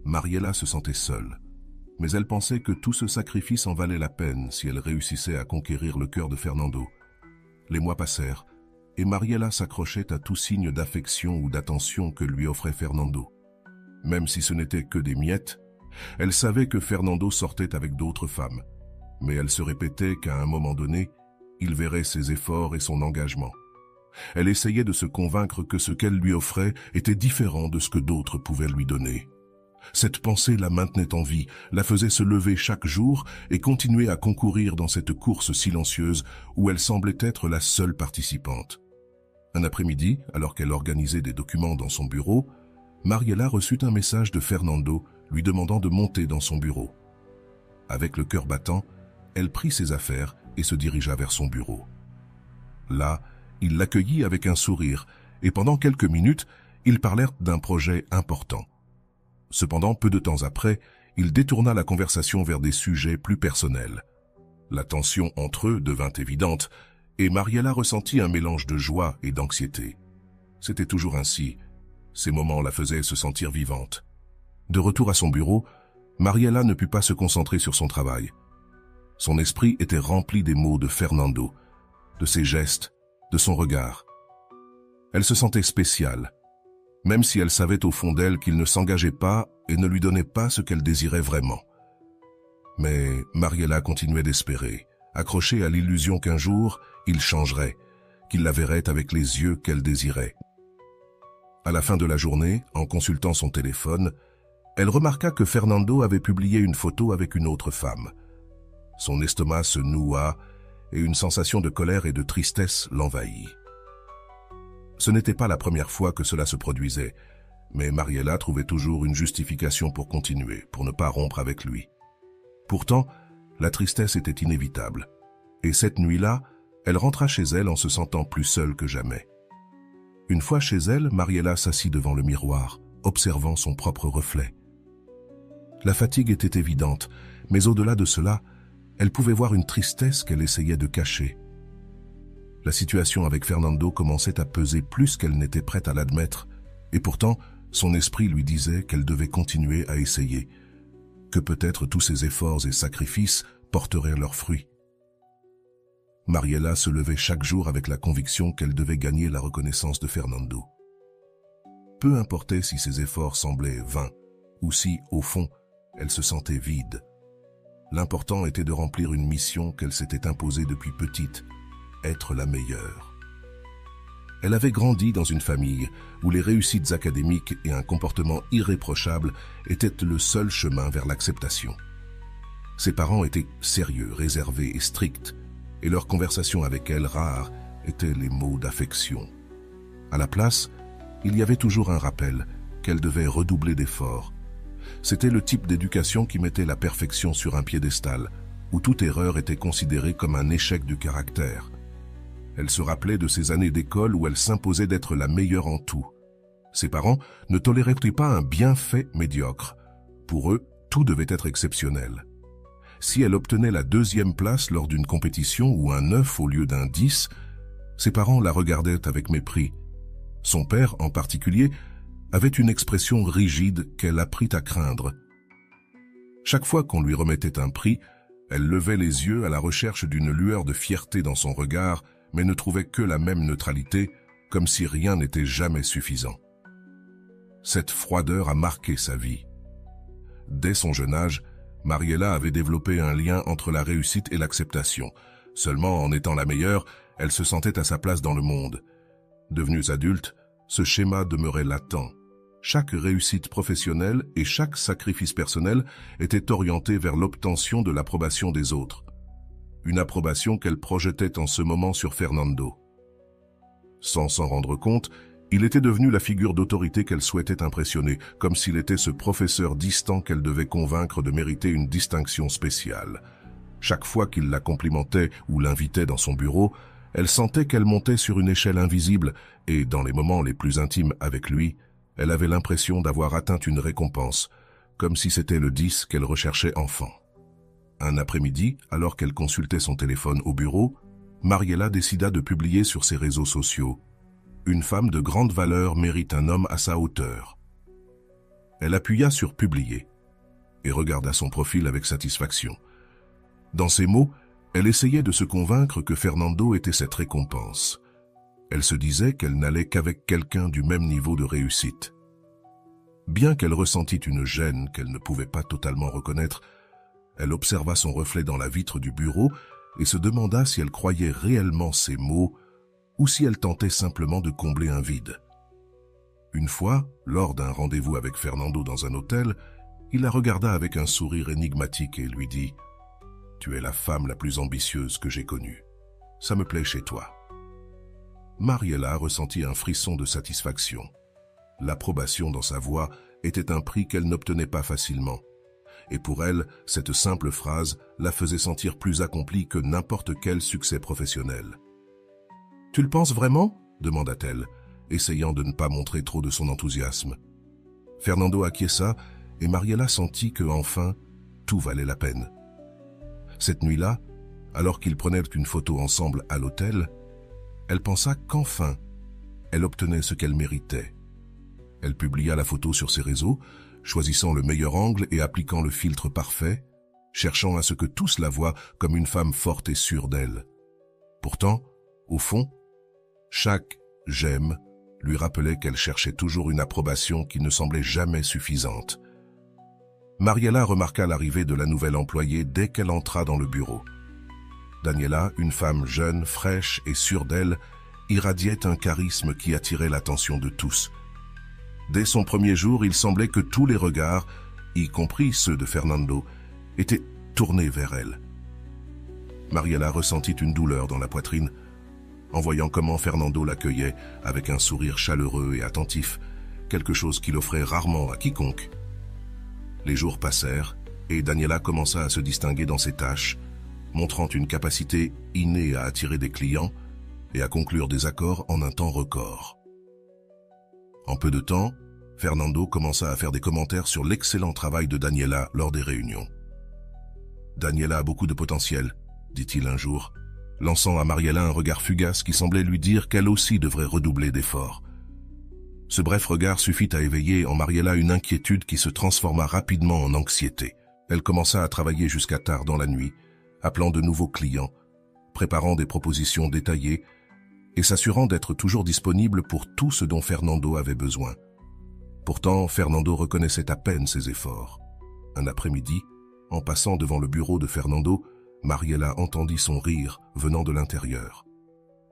Mariela se sentait seule, mais elle pensait que tout ce sacrifice en valait la peine si elle réussissait à conquérir le cœur de Fernando. Les mois passèrent, et Mariela s'accrochait à tout signe d'affection ou d'attention que lui offrait Fernando. Même si ce n'était que des miettes, elle savait que Fernando sortait avec d'autres femmes, mais elle se répétait qu'à un moment donné, il verrait ses efforts et son engagement. Elle essayait de se convaincre que ce qu'elle lui offrait était différent de ce que d'autres pouvaient lui donner. Cette pensée la maintenait en vie, la faisait se lever chaque jour et continuer à concourir dans cette course silencieuse où elle semblait être la seule participante. Un après-midi, alors qu'elle organisait des documents dans son bureau, Mariela reçut un message de Fernando lui demandant de monter dans son bureau. Avec le cœur battant, elle prit ses affaires et se dirigea vers son bureau. Là, il l'accueillit avec un sourire et pendant quelques minutes, ils parlèrent d'un projet important. Cependant, peu de temps après, il détourna la conversation vers des sujets plus personnels. La tension entre eux devint évidente et Mariela ressentit un mélange de joie et d'anxiété. C'était toujours ainsi. Ces moments la faisaient se sentir vivante. De retour à son bureau, Mariela ne put pas se concentrer sur son travail. Son esprit était rempli des mots de Fernando, de ses gestes, de son regard. Elle se sentait spéciale, même si elle savait au fond d'elle qu'il ne s'engageait pas et ne lui donnait pas ce qu'elle désirait vraiment. Mais Mariela continuait d'espérer, accrochée à l'illusion qu'un jour, il changerait, qu'il la verrait avec les yeux qu'elle désirait. À la fin de la journée, en consultant son téléphone, elle remarqua que Fernando avait publié une photo avec une autre femme. Son estomac se noua et une sensation de colère et de tristesse l'envahit. Ce n'était pas la première fois que cela se produisait, mais Mariela trouvait toujours une justification pour continuer, pour ne pas rompre avec lui. Pourtant, la tristesse était inévitable, et cette nuit-là, elle rentra chez elle en se sentant plus seule que jamais. Une fois chez elle, Mariela s'assit devant le miroir, observant son propre reflet. La fatigue était évidente, mais au-delà de cela, elle pouvait voir une tristesse qu'elle essayait de cacher. La situation avec Fernando commençait à peser plus qu'elle n'était prête à l'admettre, et pourtant, son esprit lui disait qu'elle devait continuer à essayer, que peut-être tous ses efforts et sacrifices porteraient leurs fruits. Mariela se levait chaque jour avec la conviction qu'elle devait gagner la reconnaissance de Fernando. Peu importait si ses efforts semblaient vains, ou si, au fond, elle se sentait vide. L'important était de remplir une mission qu'elle s'était imposée depuis petite, être la meilleure. Elle avait grandi dans une famille où les réussites académiques et un comportement irréprochable étaient le seul chemin vers l'acceptation. Ses parents étaient sérieux, réservés et stricts, et leurs conversations avec elle, rares, étaient les mots d'affection. À la place, il y avait toujours un rappel qu'elle devait redoubler d'efforts. C'était le type d'éducation qui mettait la perfection sur un piédestal, où toute erreur était considérée comme un échec du caractère. Elle se rappelait de ces années d'école où elle s'imposait d'être la meilleure en tout. Ses parents ne toléraient pas un bienfait médiocre. Pour eux, tout devait être exceptionnel. Si elle obtenait la 2e place lors d'une compétition ou un 9 au lieu d'un 10, ses parents la regardaient avec mépris. Son père, en particulier, avait une expression rigide qu'elle apprit à craindre. Chaque fois qu'on lui remettait un prix, elle levait les yeux à la recherche d'une lueur de fierté dans son regard, mais ne trouvait que la même neutralité, comme si rien n'était jamais suffisant. Cette froideur a marqué sa vie. Dès son jeune âge, Mariela avait développé un lien entre la réussite et l'acceptation. Seulement en étant la meilleure, elle se sentait à sa place dans le monde. Devenus adultes, ce schéma demeurait latent. Chaque réussite professionnelle et chaque sacrifice personnel était orienté vers l'obtention de l'approbation des autres. Une approbation qu'elle projetait en ce moment sur Fernando. Sans s'en rendre compte, il était devenu la figure d'autorité qu'elle souhaitait impressionner, comme s'il était ce professeur distant qu'elle devait convaincre de mériter une distinction spéciale. Chaque fois qu'il la complimentait ou l'invitait dans son bureau, elle sentait qu'elle montait sur une échelle invisible et, dans les moments les plus intimes avec lui, elle avait l'impression d'avoir atteint une récompense, comme si c'était le 10 qu'elle recherchait enfant. Un après-midi, alors qu'elle consultait son téléphone au bureau, Mariela décida de publier sur ses réseaux sociaux « Une femme de grande valeur mérite un homme à sa hauteur ». Elle appuya sur « Publier » et regarda son profil avec satisfaction. Dans ces mots, elle essayait de se convaincre que Fernando était cette récompense. Elle se disait qu'elle n'allait qu'avec quelqu'un du même niveau de réussite. Bien qu'elle ressentit une gêne qu'elle ne pouvait pas totalement reconnaître, elle observa son reflet dans la vitre du bureau et se demanda si elle croyait réellement ces mots ou si elle tentait simplement de combler un vide. Une fois, lors d'un rendez-vous avec Fernando dans un hôtel, il la regarda avec un sourire énigmatique et lui dit « Tu es la femme la plus ambitieuse que j'ai connue. Ça me plaît chez toi. » Mariela ressentit un frisson de satisfaction. L'approbation dans sa voix était un prix qu'elle n'obtenait pas facilement. Et pour elle, cette simple phrase la faisait sentir plus accomplie que n'importe quel succès professionnel. « Tu le penses vraiment ?» demanda-t-elle, essayant de ne pas montrer trop de son enthousiasme. Fernando acquiesça et Mariela sentit que, enfin, tout valait la peine. Cette nuit-là, alors qu'ils prenaient une photo ensemble à l'hôtel, elle pensa qu'enfin, elle obtenait ce qu'elle méritait. Elle publia la photo sur ses réseaux, choisissant le meilleur angle et appliquant le filtre parfait, cherchant à ce que tous la voient comme une femme forte et sûre d'elle. Pourtant, au fond, chaque « j'aime » lui rappelait qu'elle cherchait toujours une approbation qui ne semblait jamais suffisante. Mariela remarqua l'arrivée de la nouvelle employée dès qu'elle entra dans le bureau. Daniela, une femme jeune, fraîche et sûre d'elle, irradiait un charisme qui attirait l'attention de tous. Dès son premier jour, il semblait que tous les regards, y compris ceux de Fernando, étaient tournés vers elle. Mariela ressentit une douleur dans la poitrine, en voyant comment Fernando l'accueillait avec un sourire chaleureux et attentif, quelque chose qu'il offrait rarement à quiconque. Les jours passèrent et Daniela commença à se distinguer dans ses tâches, montrant une capacité innée à attirer des clients et à conclure des accords en un temps record. En peu de temps, Fernando commença à faire des commentaires sur l'excellent travail de Daniela lors des réunions. « Daniela a beaucoup de potentiel », dit-il un jour, lançant à Mariela un regard fugace qui semblait lui dire qu'elle aussi devrait redoubler d'efforts. Ce bref regard suffit à éveiller en Mariela une inquiétude qui se transforma rapidement en anxiété. Elle commença à travailler jusqu'à tard dans la nuit, appelant de nouveaux clients, préparant des propositions détaillées et s'assurant d'être toujours disponible pour tout ce dont Fernando avait besoin. Pourtant, Fernando reconnaissait à peine ses efforts. Un après-midi, En passant devant le bureau de Fernando, Mariela entendit son rire venant de l'intérieur.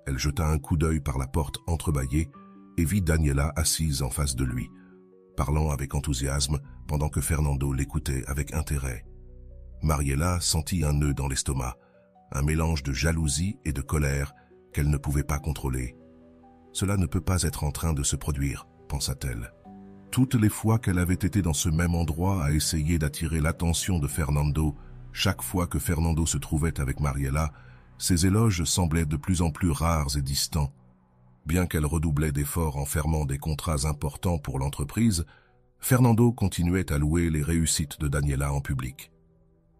Elle jeta un coup d'œil par la porte entrebâillée et vit Daniela assise en face de lui, parlant avec enthousiasme pendant que Fernando l'écoutait avec intérêt. Mariela sentit un nœud dans l'estomac, un mélange de jalousie et de colère qu'elle ne pouvait pas contrôler. Cela ne peut pas être en train de se produire, pensa-t-elle. Toutes les fois qu'elle avait été dans ce même endroit à essayer d'attirer l'attention de Fernando, chaque fois que Fernando se trouvait avec Mariela, ses éloges semblaient de plus en plus rares et distants. Bien qu'elle redoublait d'efforts en fermant des contrats importants pour l'entreprise, Fernando continuait à louer les réussites de Daniela en public.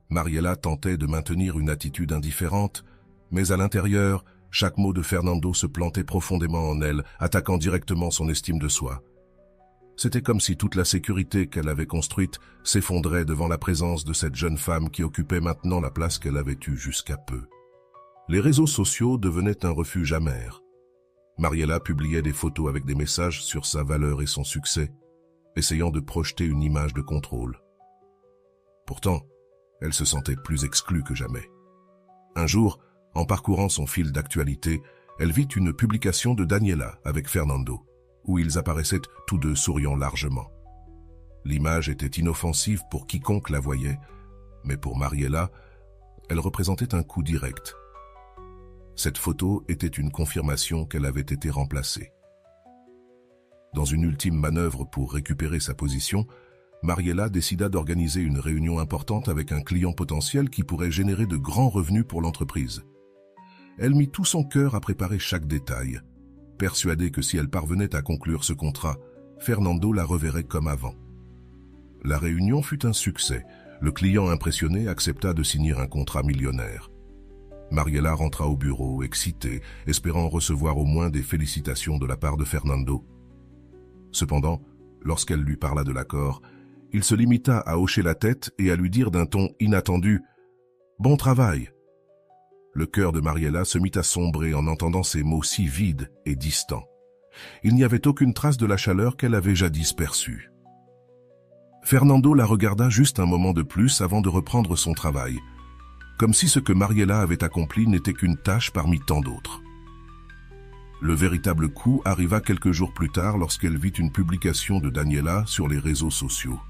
Mariela tentait de maintenir une attitude indifférente, mais à l'intérieur, chaque mot de Fernando se plantait profondément en elle, attaquant directement son estime de soi. C'était comme si toute la sécurité qu'elle avait construite s'effondrait devant la présence de cette jeune femme qui occupait maintenant la place qu'elle avait eue jusqu'à peu. Les réseaux sociaux devenaient un refuge amer. Mariela publiait des photos avec des messages sur sa valeur et son succès, essayant de projeter une image de contrôle. Pourtant, elle se sentait plus exclue que jamais. Un jour, en parcourant son fil d'actualité, elle vit une publication de Daniela avec Fernando, où ils apparaissaient tous deux souriant largement. L'image était inoffensive pour quiconque la voyait, mais pour Mariela, elle représentait un coup direct. Cette photo était une confirmation qu'elle avait été remplacée. Dans une ultime manœuvre pour récupérer sa position, Mariela décida d'organiser une réunion importante avec un client potentiel qui pourrait générer de grands revenus pour l'entreprise. Elle mit tout son cœur à préparer chaque détail, persuadée que si elle parvenait à conclure ce contrat, Fernando la reverrait comme avant. La réunion fut un succès. Le client impressionné accepta de signer un contrat millionnaire. Mariela rentra au bureau, excitée, espérant recevoir au moins des félicitations de la part de Fernando. Cependant, lorsqu'elle lui parla de l'accord, il se limita à hocher la tête et à lui dire d'un ton inattendu « Bon travail !» Le cœur de Mariela se mit à sombrer en entendant ces mots si vides et distants. Il n'y avait aucune trace de la chaleur qu'elle avait jadis perçue. Fernando la regarda juste un moment de plus avant de reprendre son travail, comme si ce que Mariela avait accompli n'était qu'une tâche parmi tant d'autres. Le véritable coup arriva quelques jours plus tard lorsqu'elle vit une publication de Daniela sur les réseaux sociaux.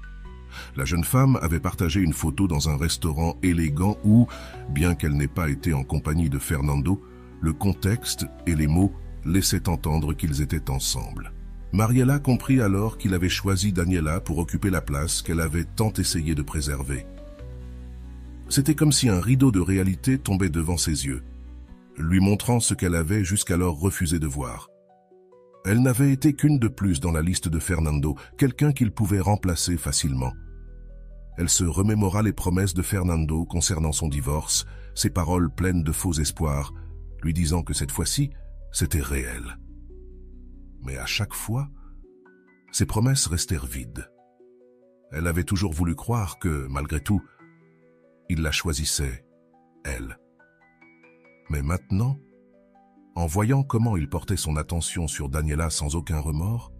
La jeune femme avait partagé une photo dans un restaurant élégant où, bien qu'elle n'ait pas été en compagnie de Fernando, le contexte et les mots laissaient entendre qu'ils étaient ensemble. Mariela comprit alors qu'il avait choisi Daniela pour occuper la place qu'elle avait tant essayé de préserver. C'était comme si un rideau de réalité tombait devant ses yeux, lui montrant ce qu'elle avait jusqu'alors refusé de voir. Elle n'avait été qu'une de plus dans la liste de Fernando, quelqu'un qu'il pouvait remplacer facilement. Elle se remémora les promesses de Fernando concernant son divorce, ses paroles pleines de faux espoirs, lui disant que cette fois-ci, c'était réel. Mais à chaque fois, ses promesses restèrent vides. Elle avait toujours voulu croire que, malgré tout, il la choisissait, elle. Mais maintenant, en voyant comment il portait son attention sur Daniela sans aucun remords,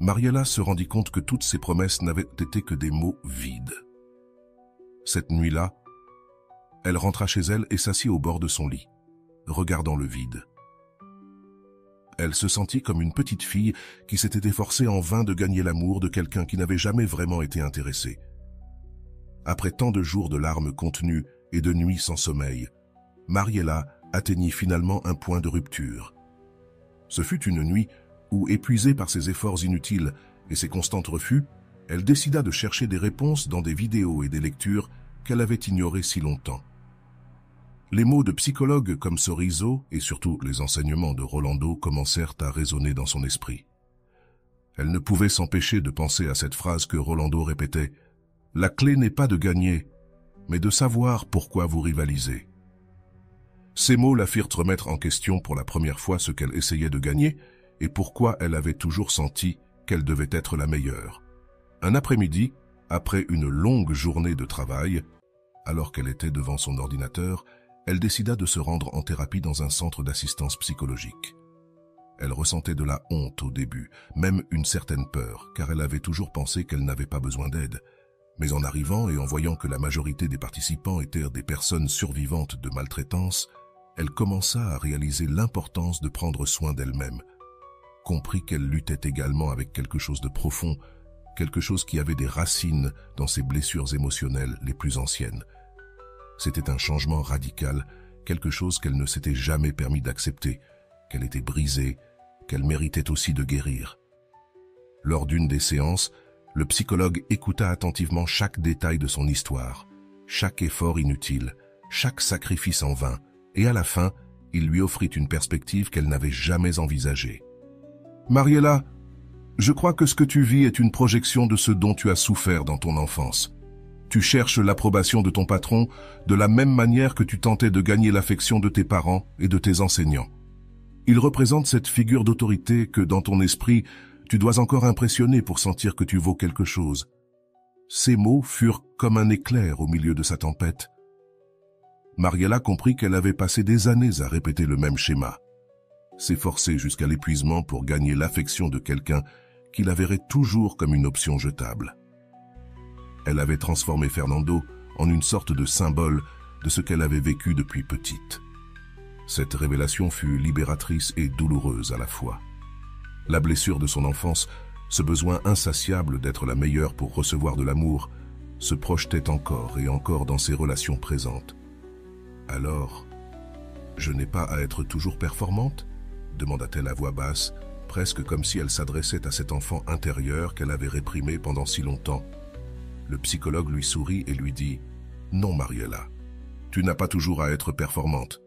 Mariela se rendit compte que toutes ses promesses n'avaient été que des mots vides. Cette nuit-là, elle rentra chez elle et s'assit au bord de son lit, regardant le vide. Elle se sentit comme une petite fille qui s'était efforcée en vain de gagner l'amour de quelqu'un qui n'avait jamais vraiment été intéressé. Après tant de jours de larmes contenues et de nuits sans sommeil, Mariela atteignit finalement un point de rupture. Ce fut une nuit où, épuisée par ses efforts inutiles et ses constants refus, elle décida de chercher des réponses dans des vidéos et des lectures qu'elle avait ignorées si longtemps. Les mots de psychologues comme Sorizo et surtout les enseignements de Rolando commencèrent à résonner dans son esprit. Elle ne pouvait s'empêcher de penser à cette phrase que Rolando répétait « La clé n'est pas de gagner, mais de savoir pourquoi vous rivalisez ». Ces mots la firent remettre en question pour la première fois ce qu'elle essayait de gagner et pourquoi elle avait toujours senti qu'elle devait être la meilleure. Un après-midi, après une longue journée de travail, alors qu'elle était devant son ordinateur, elle décida de se rendre en thérapie dans un centre d'assistance psychologique. Elle ressentait de la honte au début, même une certaine peur, car elle avait toujours pensé qu'elle n'avait pas besoin d'aide. Mais en arrivant et en voyant que la majorité des participants étaient des personnes survivantes de maltraitance, elle commença à réaliser l'importance de prendre soin d'elle-même, comprit qu'elle luttait également avec quelque chose de profond, quelque chose qui avait des racines dans ses blessures émotionnelles les plus anciennes. C'était un changement radical, quelque chose qu'elle ne s'était jamais permis d'accepter, qu'elle était brisée, qu'elle méritait aussi de guérir. Lors d'une des séances, le psychologue écouta attentivement chaque détail de son histoire, chaque effort inutile, chaque sacrifice en vain, et à la fin, il lui offrit une perspective qu'elle n'avait jamais envisagée. « Mariella, je crois que ce que tu vis est une projection de ce dont tu as souffert dans ton enfance. Tu cherches l'approbation de ton patron de la même manière que tu tentais de gagner l'affection de tes parents et de tes enseignants. Il représente cette figure d'autorité que, dans ton esprit, tu dois encore impressionner pour sentir que tu vaux quelque chose. » Ces mots furent comme un éclair au milieu de sa tempête. Mariella comprit qu'elle avait passé des années à répéter le même schéma, s'efforcer jusqu'à l'épuisement pour gagner l'affection de quelqu'un qui la verrait toujours comme une option jetable. Elle avait transformé Fernando en une sorte de symbole de ce qu'elle avait vécu depuis petite. Cette révélation fut libératrice et douloureuse à la fois. La blessure de son enfance, ce besoin insatiable d'être la meilleure pour recevoir de l'amour, se projetait encore et encore dans ses relations présentes. Alors, je n'ai pas à être toujours performante ? Demanda-t-elle à voix basse, presque comme si elle s'adressait à cet enfant intérieur qu'elle avait réprimé pendant si longtemps. Le psychologue lui sourit et lui dit « Non, Mariella, tu n'as pas toujours à être performante.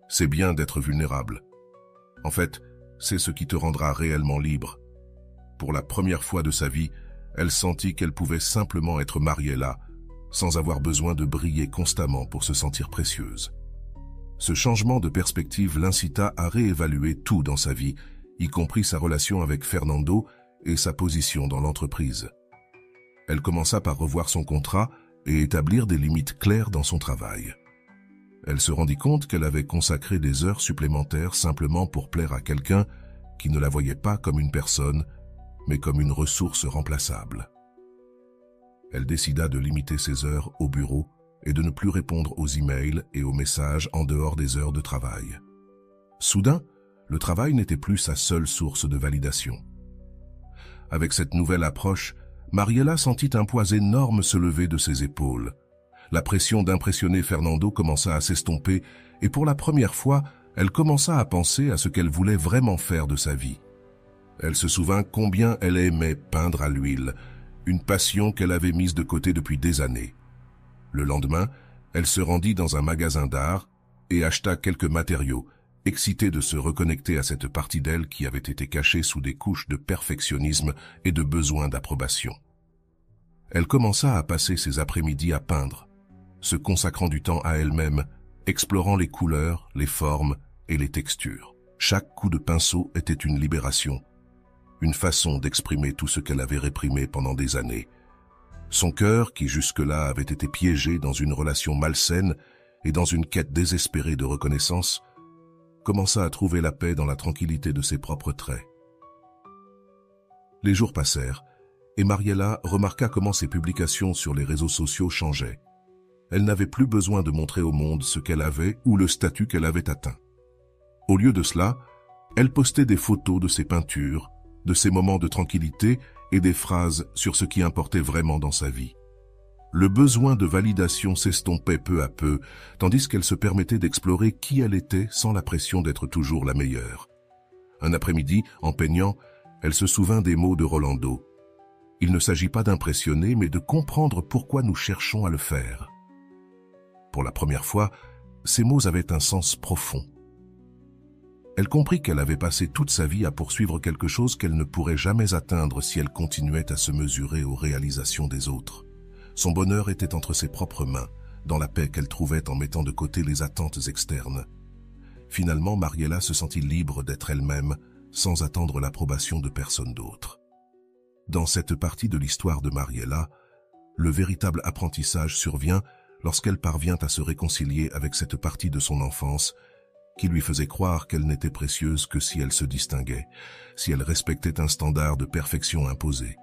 C'est bien d'être vulnérable. En fait, c'est ce qui te rendra réellement libre. » Pour la première fois de sa vie, elle sentit qu'elle pouvait simplement être Mariella, sans avoir besoin de briller constamment pour se sentir précieuse. Ce changement de perspective l'incita à réévaluer tout dans sa vie, y compris sa relation avec Fernando et sa position dans l'entreprise. Elle commença par revoir son contrat et établir des limites claires dans son travail. Elle se rendit compte qu'elle avait consacré des heures supplémentaires simplement pour plaire à quelqu'un qui ne la voyait pas comme une personne, mais comme une ressource remplaçable. Elle décida de limiter ses heures au bureau et de ne plus répondre aux emails et aux messages en dehors des heures de travail. Soudain, le travail n'était plus sa seule source de validation. Avec cette nouvelle approche, Mariella sentit un poids énorme se lever de ses épaules. La pression d'impressionner Fernando commença à s'estomper et pour la première fois, elle commença à penser à ce qu'elle voulait vraiment faire de sa vie. Elle se souvint combien elle aimait peindre à l'huile, une passion qu'elle avait mise de côté depuis des années. Le lendemain, elle se rendit dans un magasin d'art et acheta quelques matériaux, excitée de se reconnecter à cette partie d'elle qui avait été cachée sous des couches de perfectionnisme et de besoin d'approbation. Elle commença à passer ses après-midi à peindre, se consacrant du temps à elle-même, explorant les couleurs, les formes et les textures. Chaque coup de pinceau était une libération, une façon d'exprimer tout ce qu'elle avait réprimé pendant des années. Son cœur, qui jusque-là avait été piégé dans une relation malsaine et dans une quête désespérée de reconnaissance, commença à trouver la paix dans la tranquillité de ses propres traits. Les jours passèrent, et Mariella remarqua comment ses publications sur les réseaux sociaux changeaient. Elle n'avait plus besoin de montrer au monde ce qu'elle avait ou le statut qu'elle avait atteint. Au lieu de cela, elle postait des photos de ses peintures, de ses moments de tranquillité et des phrases sur ce qui importait vraiment dans sa vie. Le besoin de validation s'estompait peu à peu, tandis qu'elle se permettait d'explorer qui elle était sans la pression d'être toujours la meilleure. Un après-midi, en peignant, elle se souvint des mots de Rolando. Il ne s'agit pas d'impressionner, mais de comprendre pourquoi nous cherchons à le faire. Pour la première fois, ces mots avaient un sens profond. Elle comprit qu'elle avait passé toute sa vie à poursuivre quelque chose qu'elle ne pourrait jamais atteindre si elle continuait à se mesurer aux réalisations des autres. Son bonheur était entre ses propres mains, dans la paix qu'elle trouvait en mettant de côté les attentes externes. Finalement, Mariella se sentit libre d'être elle-même, sans attendre l'approbation de personne d'autre. Dans cette partie de l'histoire de Mariella, le véritable apprentissage survient lorsqu'elle parvient à se réconcilier avec cette partie de son enfance qui lui faisait croire qu'elle n'était précieuse que si elle se distinguait, si elle respectait un standard de perfection imposé.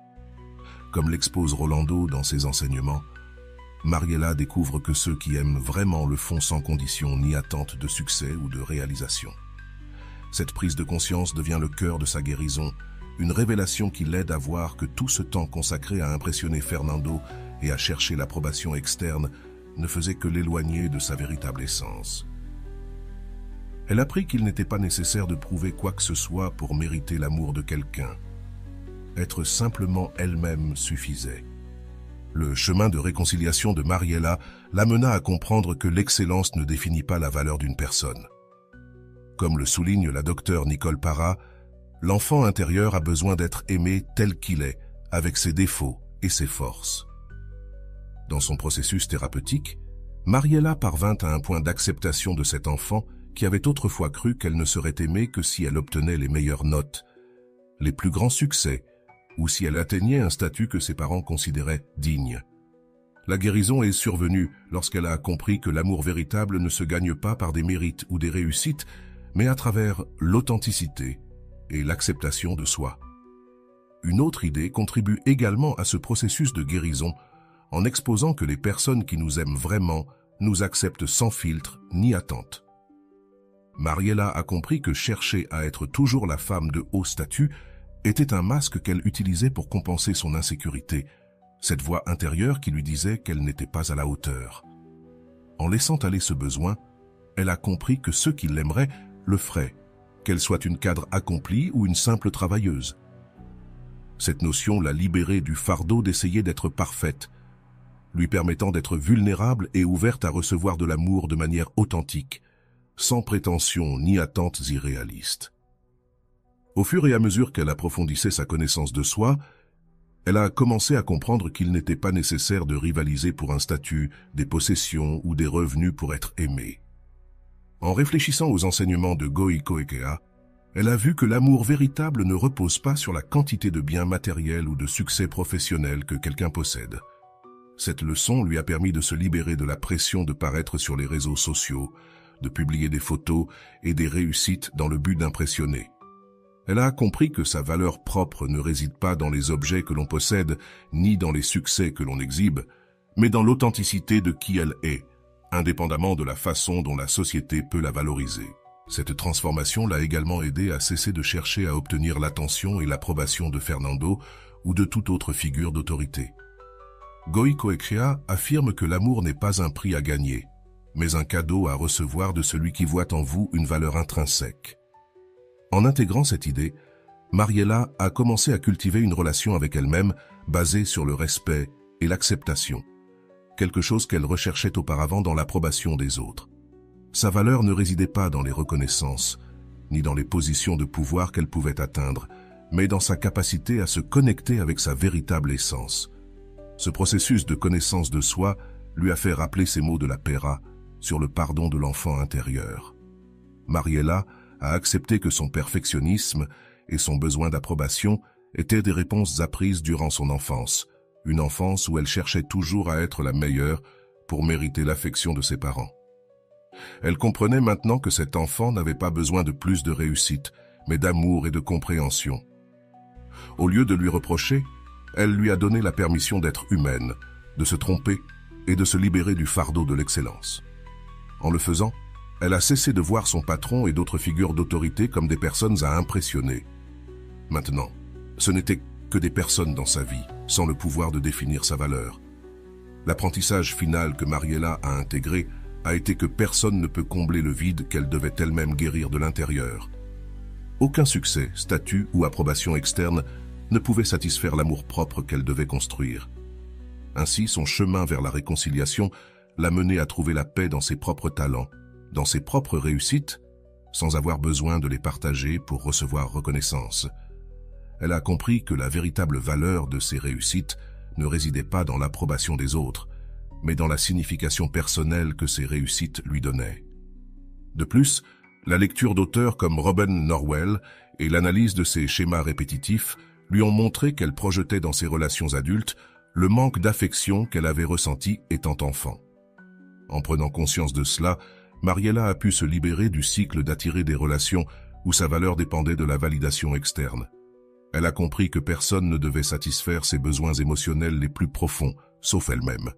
Comme l'expose Rolando dans ses enseignements, Mariela découvre que ceux qui aiment vraiment le font sans condition ni attente de succès ou de réalisation. Cette prise de conscience devient le cœur de sa guérison, une révélation qui l'aide à voir que tout ce temps consacré à impressionner Fernando et à chercher l'approbation externe ne faisait que l'éloigner de sa véritable essence. Elle apprit qu'il n'était pas nécessaire de prouver quoi que ce soit pour mériter l'amour de quelqu'un. Être simplement elle-même suffisait. Le chemin de réconciliation de Mariela l'amena à comprendre que l'excellence ne définit pas la valeur d'une personne. Comme le souligne la docteure Nicole Parra, l'enfant intérieur a besoin d'être aimé tel qu'il est, avec ses défauts et ses forces. Dans son processus thérapeutique, Mariela parvint à un point d'acceptation de cet enfant qui avait autrefois cru qu'elle ne serait aimée que si elle obtenait les meilleures notes, les plus grands succès, ou si elle atteignait un statut que ses parents considéraient digne. La guérison est survenue lorsqu'elle a compris que l'amour véritable ne se gagne pas par des mérites ou des réussites, mais à travers l'authenticité et l'acceptation de soi. Une autre idée contribue également à ce processus de guérison en exposant que les personnes qui nous aiment vraiment nous acceptent sans filtre ni attente. Mariela a compris que chercher à être toujours la femme de haut statut était un masque qu'elle utilisait pour compenser son insécurité, cette voix intérieure qui lui disait qu'elle n'était pas à la hauteur. En laissant aller ce besoin, elle a compris que ceux qui l'aimeraient le feraient, qu'elle soit une cadre accomplie ou une simple travailleuse. Cette notion l'a libérée du fardeau d'essayer d'être parfaite, lui permettant d'être vulnérable et ouverte à recevoir de l'amour de manière authentique, sans prétention ni attentes irréalistes. Au fur et à mesure qu'elle approfondissait sa connaissance de soi, elle a commencé à comprendre qu'il n'était pas nécessaire de rivaliser pour un statut, des possessions ou des revenus pour être aimée. En réfléchissant aux enseignements de Goi Koekea, elle a vu que l'amour véritable ne repose pas sur la quantité de biens matériels ou de succès professionnel que quelqu'un possède. Cette leçon lui a permis de se libérer de la pression de paraître sur les réseaux sociaux, de publier des photos et des réussites dans le but d'impressionner. Elle a compris que sa valeur propre ne réside pas dans les objets que l'on possède, ni dans les succès que l'on exhibe, mais dans l'authenticité de qui elle est, indépendamment de la façon dont la société peut la valoriser. Cette transformation l'a également aidé à cesser de chercher à obtenir l'attention et l'approbation de Fernando ou de toute autre figure d'autorité. Goi Koekea affirme que l'amour n'est pas un prix à gagner, mais un cadeau à recevoir de celui qui voit en vous une valeur intrinsèque. En intégrant cette idée, Mariela a commencé à cultiver une relation avec elle-même basée sur le respect et l'acceptation, quelque chose qu'elle recherchait auparavant dans l'approbation des autres. Sa valeur ne résidait pas dans les reconnaissances, ni dans les positions de pouvoir qu'elle pouvait atteindre, mais dans sa capacité à se connecter avec sa véritable essence. Ce processus de connaissance de soi lui a fait rappeler ces mots de la Pera sur le pardon de l'enfant intérieur. Mariela a accepté que son perfectionnisme et son besoin d'approbation étaient des réponses apprises durant son enfance, une enfance où elle cherchait toujours à être la meilleure pour mériter l'affection de ses parents. Elle comprenait maintenant que cet enfant n'avait pas besoin de plus de réussite, mais d'amour et de compréhension. Au lieu de lui reprocher, elle lui a donné la permission d'être humaine, de se tromper et de se libérer du fardeau de l'excellence. En le faisant, elle a cessé de voir son patron et d'autres figures d'autorité comme des personnes à impressionner. Maintenant, ce n'était que des personnes dans sa vie, sans le pouvoir de définir sa valeur. L'apprentissage final que Mariela a intégré a été que personne ne peut combler le vide qu'elle devait elle-même guérir de l'intérieur. Aucun succès, statut ou approbation externe ne pouvait satisfaire l'amour-propre qu'elle devait construire. Ainsi, son chemin vers la réconciliation l'a menée à trouver la paix dans ses propres talents, dans ses propres réussites, sans avoir besoin de les partager pour recevoir reconnaissance. Elle a compris que la véritable valeur de ses réussites ne résidait pas dans l'approbation des autres, mais dans la signification personnelle que ces réussites lui donnaient. De plus, la lecture d'auteurs comme Robin Norwell et l'analyse de ses schémas répétitifs lui ont montré qu'elle projetait dans ses relations adultes le manque d'affection qu'elle avait ressenti étant enfant. En prenant conscience de cela, Mariela a pu se libérer du cycle d'attirer des relations où sa valeur dépendait de la validation externe. Elle a compris que personne ne devait satisfaire ses besoins émotionnels les plus profonds, sauf elle-même,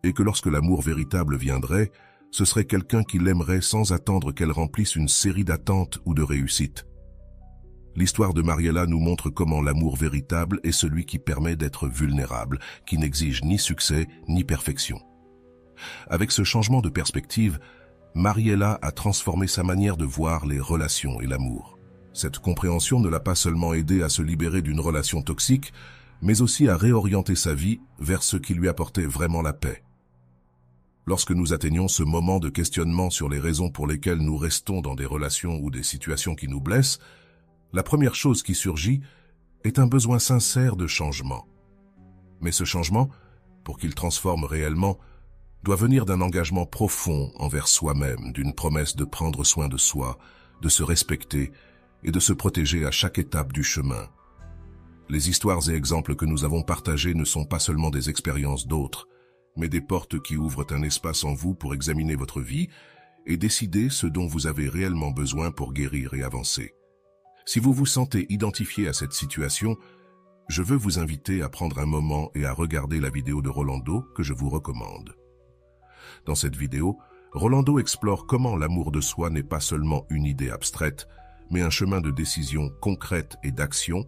et que lorsque l'amour véritable viendrait, ce serait quelqu'un qui l'aimerait sans attendre qu'elle remplisse une série d'attentes ou de réussites. L'histoire de Mariela nous montre comment l'amour véritable est celui qui permet d'être vulnérable, qui n'exige ni succès ni perfection. Avec ce changement de perspective, Mariela a transformé sa manière de voir les relations et l'amour. Cette compréhension ne l'a pas seulement aidé à se libérer d'une relation toxique, mais aussi à réorienter sa vie vers ce qui lui apportait vraiment la paix. Lorsque nous atteignons ce moment de questionnement sur les raisons pour lesquelles nous restons dans des relations ou des situations qui nous blessent, la première chose qui surgit est un besoin sincère de changement. Mais ce changement, pour qu'il transforme réellement, doit venir d'un engagement profond envers soi-même, d'une promesse de prendre soin de soi, de se respecter et de se protéger à chaque étape du chemin. Les histoires et exemples que nous avons partagés ne sont pas seulement des expériences d'autres, mais des portes qui ouvrent un espace en vous pour examiner votre vie et décider ce dont vous avez réellement besoin pour guérir et avancer. Si vous vous sentez identifié à cette situation, je veux vous inviter à prendre un moment et à regarder la vidéo de Rolando que je vous recommande. Dans cette vidéo, Rolando explore comment l'amour de soi n'est pas seulement une idée abstraite, mais un chemin de décision concrète et d'action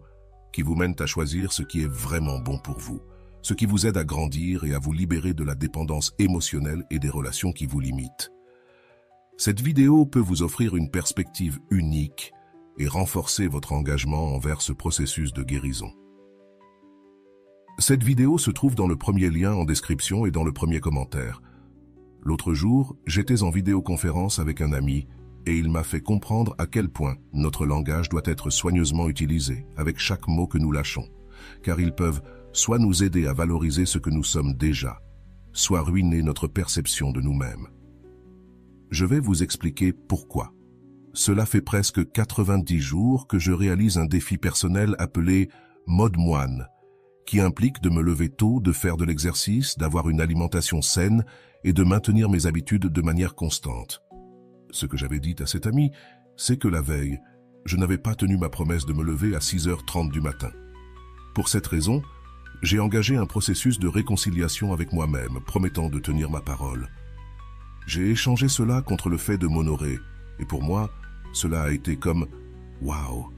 qui vous mène à choisir ce qui est vraiment bon pour vous, ce qui vous aide à grandir et à vous libérer de la dépendance émotionnelle et des relations qui vous limitent. Cette vidéo peut vous offrir une perspective unique et renforcer votre engagement envers ce processus de guérison. Cette vidéo se trouve dans le premier lien en description et dans le premier commentaire. L'autre jour, j'étais en vidéoconférence avec un ami et il m'a fait comprendre à quel point notre langage doit être soigneusement utilisé avec chaque mot que nous lâchons, car ils peuvent soit nous aider à valoriser ce que nous sommes déjà, soit ruiner notre perception de nous-mêmes. Je vais vous expliquer pourquoi. Cela fait presque 90 jours que je réalise un défi personnel appelé « Mode moine », qui implique de me lever tôt, de faire de l'exercice, d'avoir une alimentation saine et de maintenir mes habitudes de manière constante. Ce que j'avais dit à cet ami, c'est que la veille, je n'avais pas tenu ma promesse de me lever à 6h30 du matin. Pour cette raison, j'ai engagé un processus de réconciliation avec moi-même, promettant de tenir ma parole. J'ai échangé cela contre le fait de m'honorer, et pour moi, cela a été comme « Waouh !»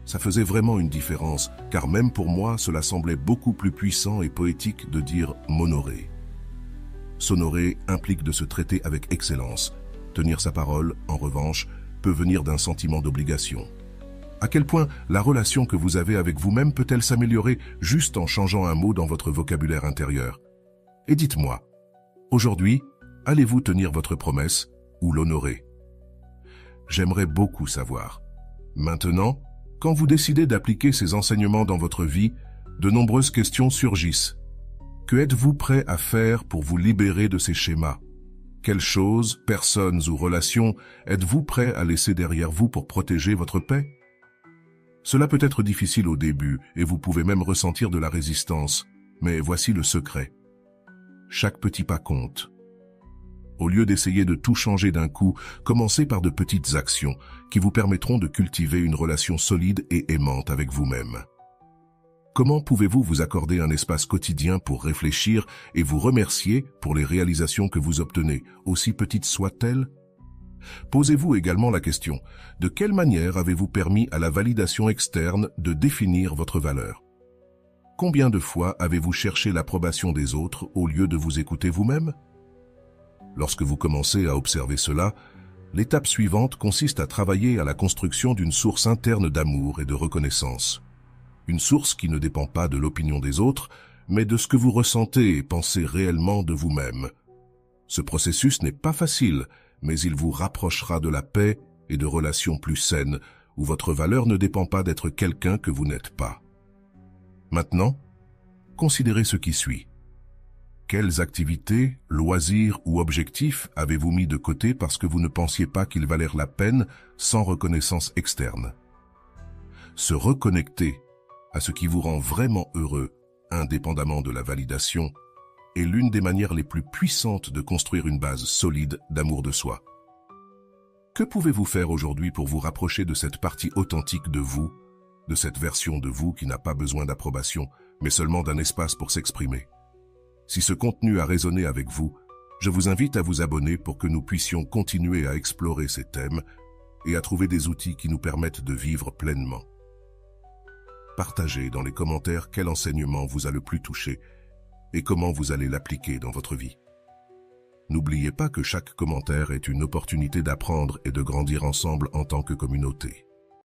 Ça faisait vraiment une différence, car même pour moi, cela semblait beaucoup plus puissant et poétique de dire « m'honorer ». S'honorer implique de se traiter avec excellence. Tenir sa parole, en revanche, peut venir d'un sentiment d'obligation. À quel point la relation que vous avez avec vous-même peut-elle s'améliorer juste en changeant un mot dans votre vocabulaire intérieur? Et dites-moi, aujourd'hui, allez-vous tenir votre promesse ou l'honorer? J'aimerais beaucoup savoir. Maintenant, quand vous décidez d'appliquer ces enseignements dans votre vie, de nombreuses questions surgissent. Que êtes-vous prêt à faire pour vous libérer de ces schémas? Quelles choses, personnes ou relations êtes-vous prêt à laisser derrière vous pour protéger votre paix? Cela peut être difficile au début et vous pouvez même ressentir de la résistance, mais voici le secret. Chaque petit pas compte. Au lieu d'essayer de tout changer d'un coup, commencez par de petites actions qui vous permettront de cultiver une relation solide et aimante avec vous-même. Comment pouvez-vous vous accorder un espace quotidien pour réfléchir et vous remercier pour les réalisations que vous obtenez, aussi petites soient-elles? Posez-vous également la question, de quelle manière avez-vous permis à la validation externe de définir votre valeur? Combien de fois avez-vous cherché l'approbation des autres au lieu de vous écouter vous-même? Lorsque vous commencez à observer cela, l'étape suivante consiste à travailler à la construction d'une source interne d'amour et de reconnaissance. Une source qui ne dépend pas de l'opinion des autres, mais de ce que vous ressentez et pensez réellement de vous-même. Ce processus n'est pas facile, mais il vous rapprochera de la paix et de relations plus saines, où votre valeur ne dépend pas d'être quelqu'un que vous n'êtes pas. Maintenant, considérez ce qui suit. Quelles activités, loisirs ou objectifs avez-vous mis de côté parce que vous ne pensiez pas qu'ils valèrent la peine sans reconnaissance externe? Se reconnecter à ce qui vous rend vraiment heureux, indépendamment de la validation, est l'une des manières les plus puissantes de construire une base solide d'amour de soi. Que pouvez-vous faire aujourd'hui pour vous rapprocher de cette partie authentique de vous, de cette version de vous qui n'a pas besoin d'approbation, mais seulement d'un espace pour s'exprimer. Si ce contenu a résonné avec vous, je vous invite à vous abonner pour que nous puissions continuer à explorer ces thèmes et à trouver des outils qui nous permettent de vivre pleinement. Partagez dans les commentaires quel enseignement vous a le plus touché et comment vous allez l'appliquer dans votre vie. N'oubliez pas que chaque commentaire est une opportunité d'apprendre et de grandir ensemble en tant que communauté.